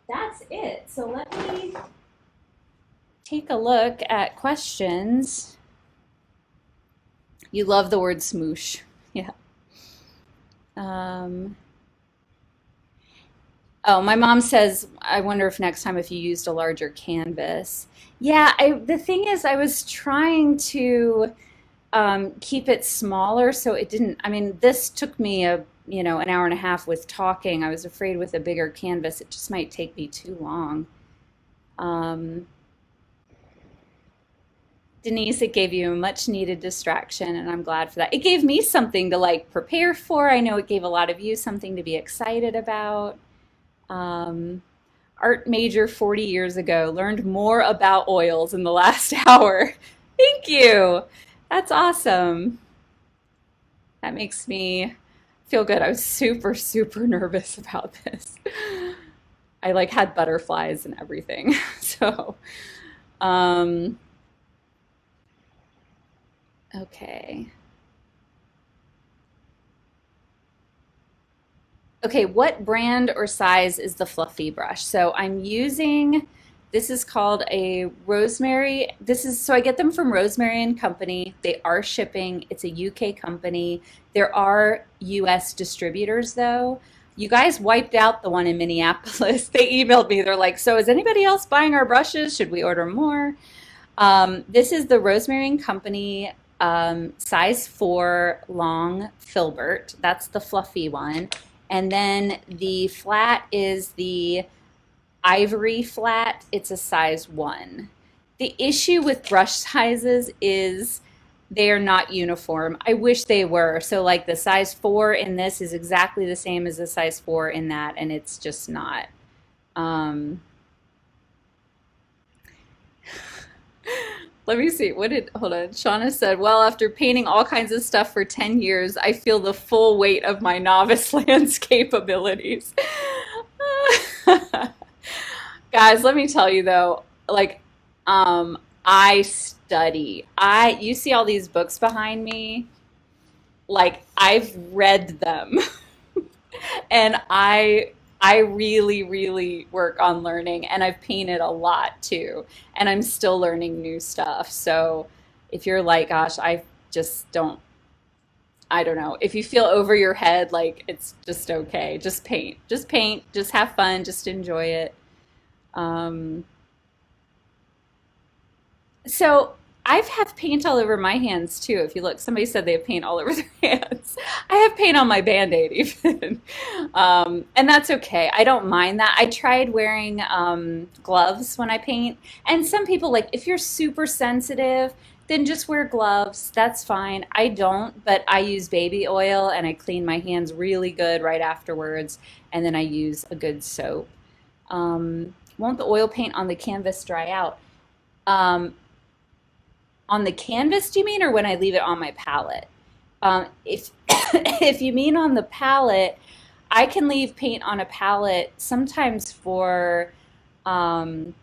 that's it. So let me take a look at questions. You love the word smoosh. Yeah. Um, oh, my mom says, I wonder if next time if you used a larger canvas. Yeah, the thing is, I was trying to keep it smaller so it didn't, I mean, this took me an hour and a half with talking. I was afraid with a bigger canvas, it just might take me too long. Um, Denise, it gave you a much needed distraction, and I'm glad for that. It gave me something to like prepare for. I know it gave a lot of you something to be excited about. Um, Art major 40 years ago, learned more about oils in the last hour. Thank you. That's awesome. That makes me feel good. I was super, super nervous about this. I like had butterflies and everything. So, um, okay. Okay, what brand or size is the fluffy brush? So I'm using, this is called a Rosemary. So I get them from Rosemary and Company. They are shipping. It's a UK company. There are US distributors though. You guys wiped out the one in Minneapolis. They emailed me. They're like, so is anybody else buying our brushes? Should we order more? This is the Rosemary and Company size 4 long filbert. That's the fluffy one. And then the flat is the ivory flat. It's a size 1. The issue with brush sizes is they are not uniform. I wish they were. So like the size 4 in this is exactly the same as the size 4 in that, and it's just not. Um, Let me see. Hold on. Shauna said, well, after painting all kinds of stuff for 10 years, I feel the full weight of my novice landscape abilities. Guys, let me tell you though, like, I study. You see all these books behind me? Like, I've read them. And I I really, really work on learning, and I've painted a lot too, and I'm still learning new stuff. So if you're like, gosh, I just don't, I don't know, if you feel over your head, like it's just okay. Just paint, just have fun, just enjoy it. Um, So I've have paint all over my hands too. If you look, somebody said they have paint all over their hands. I have paint on my Band-Aid even. And that's okay. I don't mind that. I tried wearing gloves when I paint. And some people, like, if you're super sensitive, then just wear gloves. That's fine. I don't, but I use baby oil and I clean my hands really good right afterwards. And then I use a good soap. Won't the oil paint on the canvas dry out? Um, On the canvas, do you mean, or when I leave it on my palette? If if you mean on the palette, I can leave paint on a palette sometimes for um,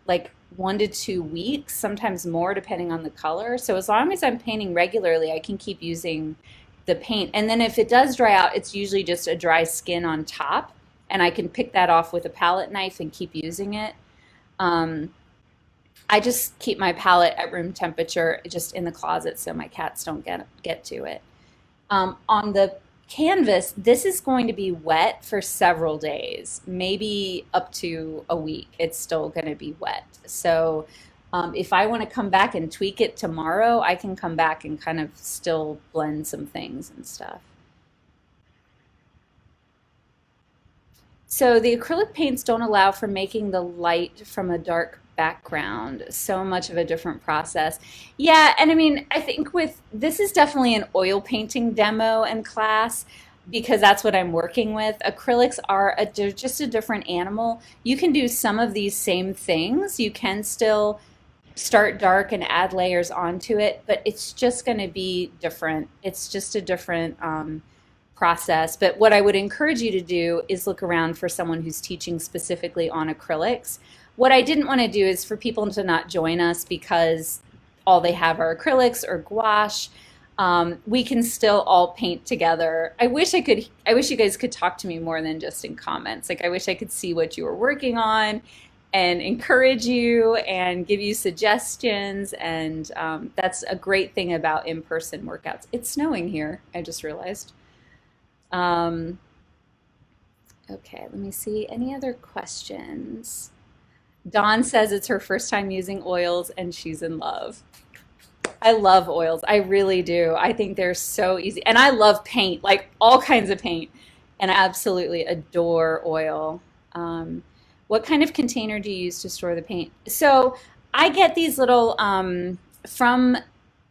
like 1 to 2 weeks, sometimes more depending on the color. So as long as I'm painting regularly, I can keep using the paint. And then if it does dry out, it's usually just a dry skin on top, and I can pick that off with a palette knife and keep using it. Um, I just keep my palette at room temperature, just in the closet, so my cats don't get to it. On the canvas, this is going to be wet for several days, maybe up to a week. It's still going to be wet. So if I want to come back and tweak it tomorrow, I can come back and kind of still blend some things and stuff. So the acrylic paints don't allow for making the light from a dark background. So much of a different process. Yeah, and I mean, I think with this is definitely an oil painting demo and class because that's what I'm working with. Acrylics are they're just a different animal. You can do some of these same things. You can still start dark and add layers onto it, but it's just going to be different. It's just a different process. But what I would encourage you to do is look around for someone who's teaching specifically on acrylics. What I didn't want to do is for people to not join us because all they have are acrylics or gouache. We can still all paint together. I wish you guys could talk to me more than just in comments. Like, I wish I could see what you were working on and encourage you and give you suggestions. And that's a great thing about in-person workouts. It's snowing here, I just realized. Um, okay, let me see. Any other questions? Dawn says it's her first time using oils and she's in love. I love oils. I really do. I think they're so easy. And I love paint, like all kinds of paint. And I absolutely adore oil. What kind of container do you use to store the paint? So I get these little from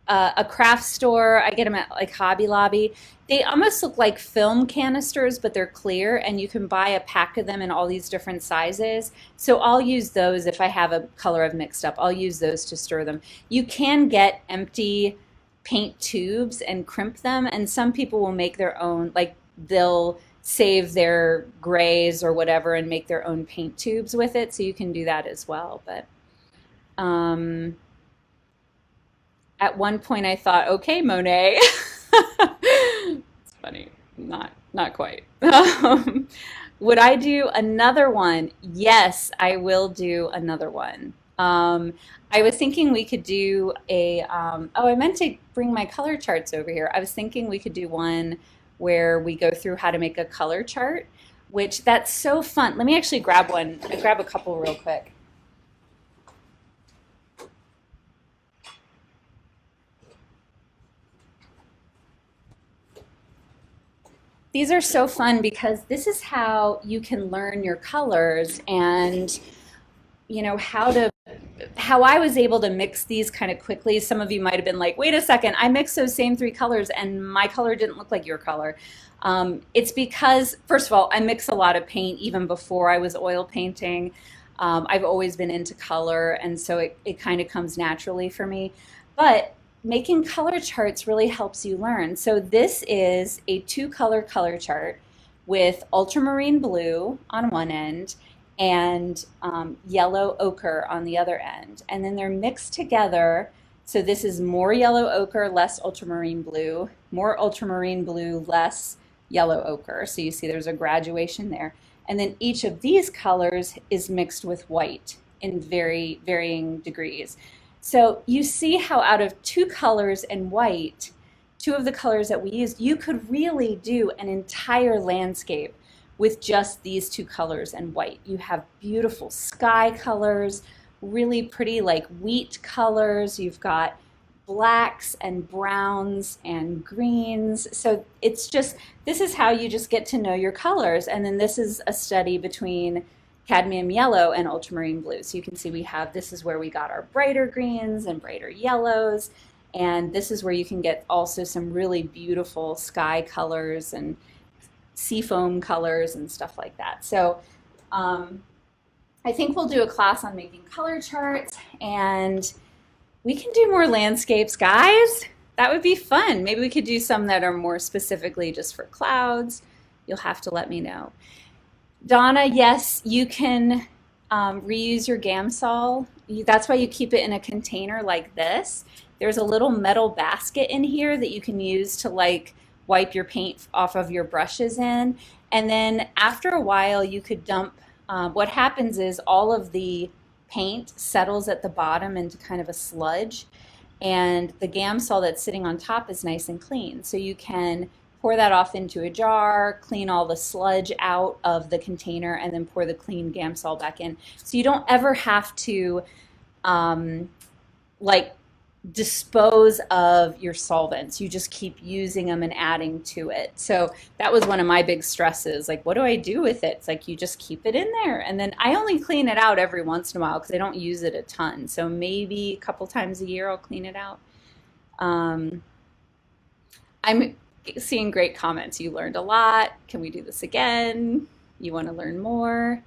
a craft store. I get them at like Hobby Lobby. They almost look like film canisters, but they're clear, and you can buy a pack of them in all these different sizes. So I'll use those if I have a color I've mixed up. I'll use those to store them. You can get empty paint tubes and crimp them, and some people will make their own, like they'll save their grays or whatever and make their own paint tubes with it. So you can do that as well. But um, at one point I thought, okay, Monet. It's funny. Not quite. Would I do another one? Yes, I will do another one. I was thinking we could do oh, I meant to bring my color charts over here. I was thinking we could do one where we go through how to make a color chart, which that's so fun. Let me actually grab one. I grab a couple real quick. These are so fun because this is how you can learn your colors and how I was able to mix these kind of quickly. Some of you might have been like, wait a second, I mixed those same three colors and my color didn't look like your color. It's because, first of all, I mix a lot of paint even before I was oil painting. I've always been into color, and so it kind of comes naturally for me. But making color charts really helps you learn. So this is a two color chart with ultramarine blue on one end and yellow ochre on the other end. And then they're mixed together. So this is more yellow ochre, less ultramarine blue, more ultramarine blue, less yellow ochre. So you see there's a graduation there. And then each of these colors is mixed with white in very varying degrees. So you see how out of two colors and white, two of the colors that we used, you could really do an entire landscape with just these two colors and white. You have beautiful sky colors, really pretty like wheat colors. You've got blacks and browns and greens. So it's just, this is how you just get to know your colors. And then this is a study between cadmium yellow and ultramarine blue. So you can see we have, this is where we got our brighter greens and brighter yellows. And this is where you can get also some really beautiful sky colors and seafoam colors and stuff like that. So I think we'll do a class on making color charts, and we can do more landscapes, guys. That would be fun. Maybe we could do some that are more specifically just for clouds. You'll have to let me know. Donna, yes, you can reuse your Gamsol. That's why you keep it in a container like this. There's a little metal basket in here that you can use to like wipe your paint off of your brushes in. And then after a while, you could dump, what happens is all of the paint settles at the bottom into kind of a sludge, and the Gamsol that's sitting on top is nice and clean. So you can pour that off into a jar, clean all the sludge out of the container, and then pour the clean Gamsol back in. So you don't ever have to like dispose of your solvents. You just keep using them and adding to it. So that was one of my big stresses. Like, what do I do with it? It's like you just keep it in there. And then I only clean it out every once in a while because I don't use it a ton. So maybe a couple times a year I'll clean it out. I'm seeing great comments. You learned a lot. Can we do this again? You want to learn more?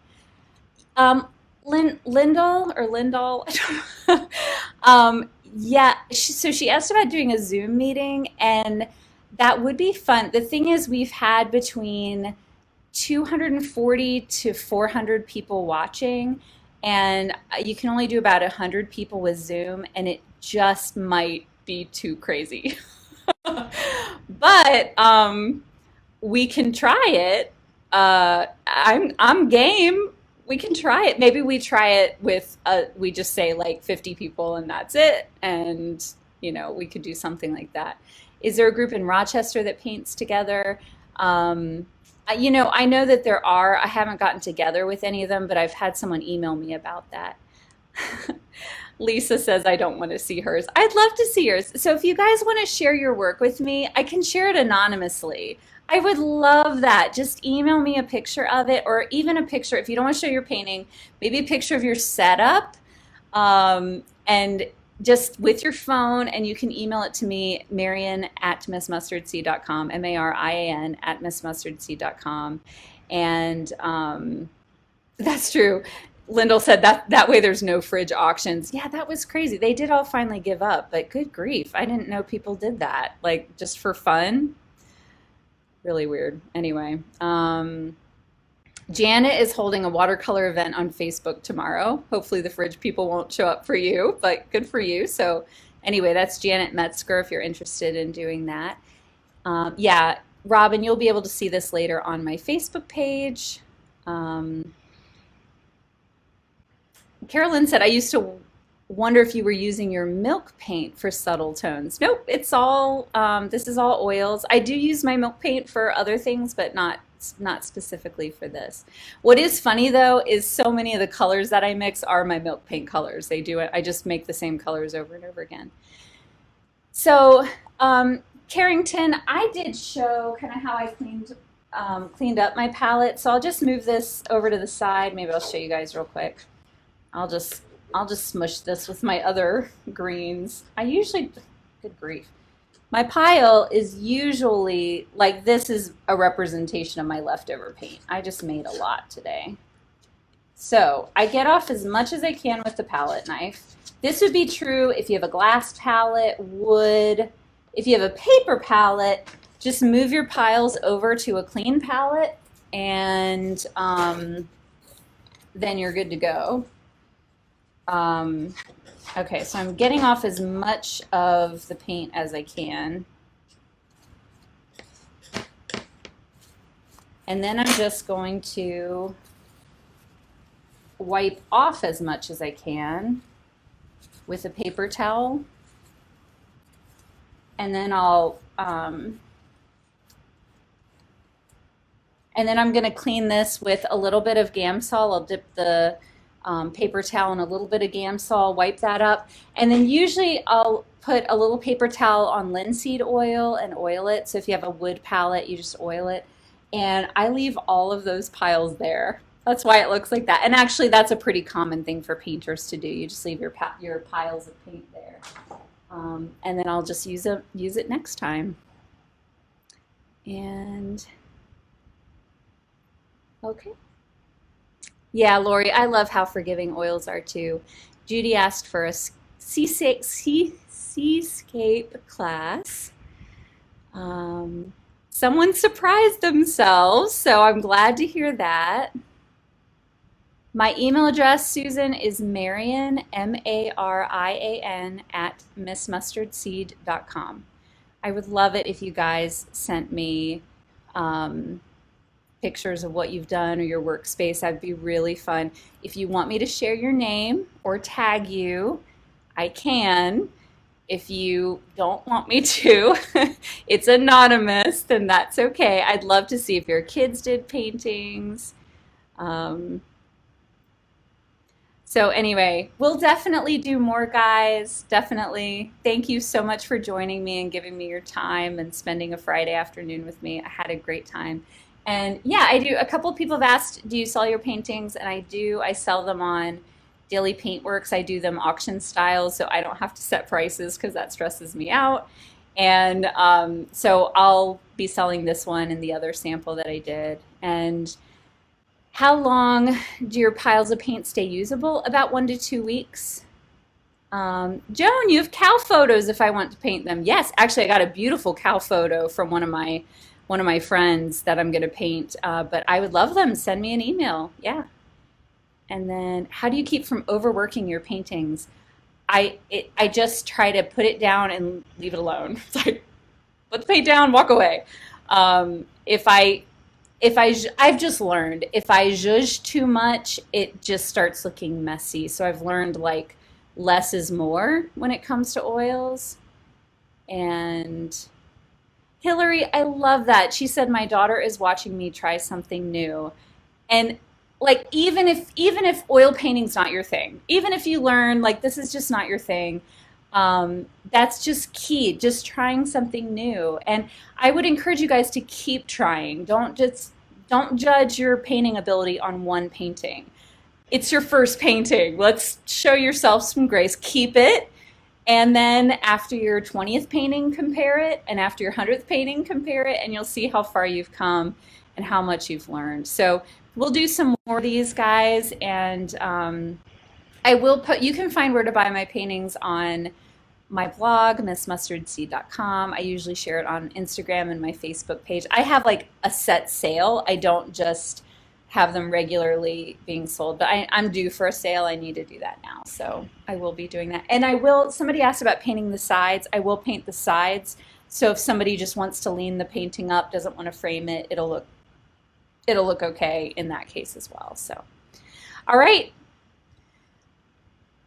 Lyndall or Lindahl, yeah, so she asked about doing a Zoom meeting, and that would be fun. The thing is, we've had between 240 to 400 people watching, and you can only do about 100 people with Zoom, and it just might be too crazy. But we can try it. I'm game. We can try it. Maybe we try it with we just say like 50 people and that's it. And we could do something like that. Is there a group in Rochester that paints together? I know that there are. I haven't gotten together with any of them, but I've had someone email me about that. Lisa says I don't want to see hers. I'd love to see yours. So if you guys want to share your work with me, I can share it anonymously. I would love that. Just email me a picture of it, or even a picture, if you don't want to show your painting, maybe a picture of your setup, and just with your phone, and you can email it to me, Marian@missmustardseed.com, Marian@missmustardseed.com. And that's true. Lyndall said that way there's no fridge auctions. Yeah, that was crazy. They did all finally give up, but good grief. I didn't know people did that, like just for fun. Really weird. Anyway, Janet is holding a watercolor event on Facebook tomorrow. Hopefully the fridge people won't show up for you, but good for you. So anyway, that's Janet Metzger if you're interested in doing that. Yeah, Robin, you'll be able to see this later on my Facebook page. Carolyn said, I used to wonder if you were using your milk paint for subtle tones. Nope, it's all, this is all oils. I do use my milk paint for other things, but not specifically for this. What is funny though is so many of the colors that I mix are my milk paint colors. They do it, I just make the same colors over and over again. So Carrington, I did show kind of how I cleaned up my palette. So I'll just move this over to the side. Maybe I'll show you guys real quick. I'll just smush this with my other greens. Good grief. My pile is usually, like this is a representation of my leftover paint. I just made a lot today. So I get off as much as I can with the palette knife. This would be true if you have a glass palette, wood. If you have a paper palette, just move your piles over to a clean palette, and then you're good to go. Okay, so I'm getting off as much of the paint as I can. And then I'm just going to wipe off as much as I can with a paper towel. And then I'm going to clean this with a little bit of Gamsol. I'll dip the paper towel in a little bit of Gamsol, wipe that up. And then usually I'll put a little paper towel on linseed oil and oil it. So if you have a wood palette, you just oil it. And I leave all of those piles there. That's why it looks like that. And actually, that's a pretty common thing for painters to do. You just leave your piles of paint there. And then I'll just use it next time. And okay. Yeah, Lori, I love how forgiving oils are too. Judy asked for a seascape class. Someone surprised themselves, so I'm glad to hear that. My email address, Susan, is Marian, Marian, at missmustardseed.com. I would love it if you guys sent me pictures of what you've done or your workspace. That'd be really fun. If you want me to share your name or tag you, I can. If you don't want me to, it's anonymous, then that's okay. I'd love to see if your kids did paintings. Um, so anyway, we'll definitely do more, guys. Definitely. Thank you so much for joining me and giving me your time and spending a Friday afternoon with me. I had a great time. And yeah, I do. A couple of people have asked, do you sell your paintings? And I do. I sell them on Daily Paintworks. I do them auction style, so I don't have to set prices because that stresses me out. And so I'll be selling this one and the other sample that I did. And how long do your piles of paint stay usable? About 1 to 2 weeks. Joan, you have cow photos if I want to paint them. Yes, actually, I got a beautiful cow photo from one of my friends that I'm going to paint, but I would love them. Send me an email. Yeah. And then, how do you keep from overworking your paintings? I just try to put it down and leave it alone. It's like, put the paint down, walk away. If I've just learned if I zhuzh too much, it just starts looking messy. So I've learned like less is more when it comes to oils. And Hillary, I love that. She said my daughter is watching me try something new. And like even if oil painting's not your thing, even if you learn like this is just not your thing, that's just key, just trying something new. And I would encourage you guys to keep trying. Don't judge your painting ability on one painting. It's your first painting. Let's show yourself some grace. Keep it. And then after your 20th painting, compare it. And after your 100th painting, compare it. And you'll see how far you've come and how much you've learned. So we'll do some more of these, guys. And you can find where to buy my paintings on my blog, missmustardseed.com. I usually share it on Instagram and my Facebook page. I have like a set sale. I don't just have them regularly being sold, but I'm due for a sale. I need to do that now. So I will be doing that. And somebody asked about painting the sides. I will paint the sides. So if somebody just wants to lean the painting up, doesn't want to frame it, it'll look okay in that case as well. So, all right.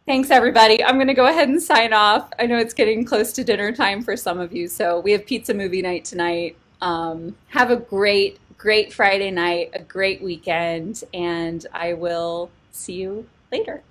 Thanks, everybody. I'm going to go ahead and sign off. I know it's getting close to dinner time for some of you, so we have pizza movie night tonight. Have a great, great Friday night, a great weekend, and I will see you later.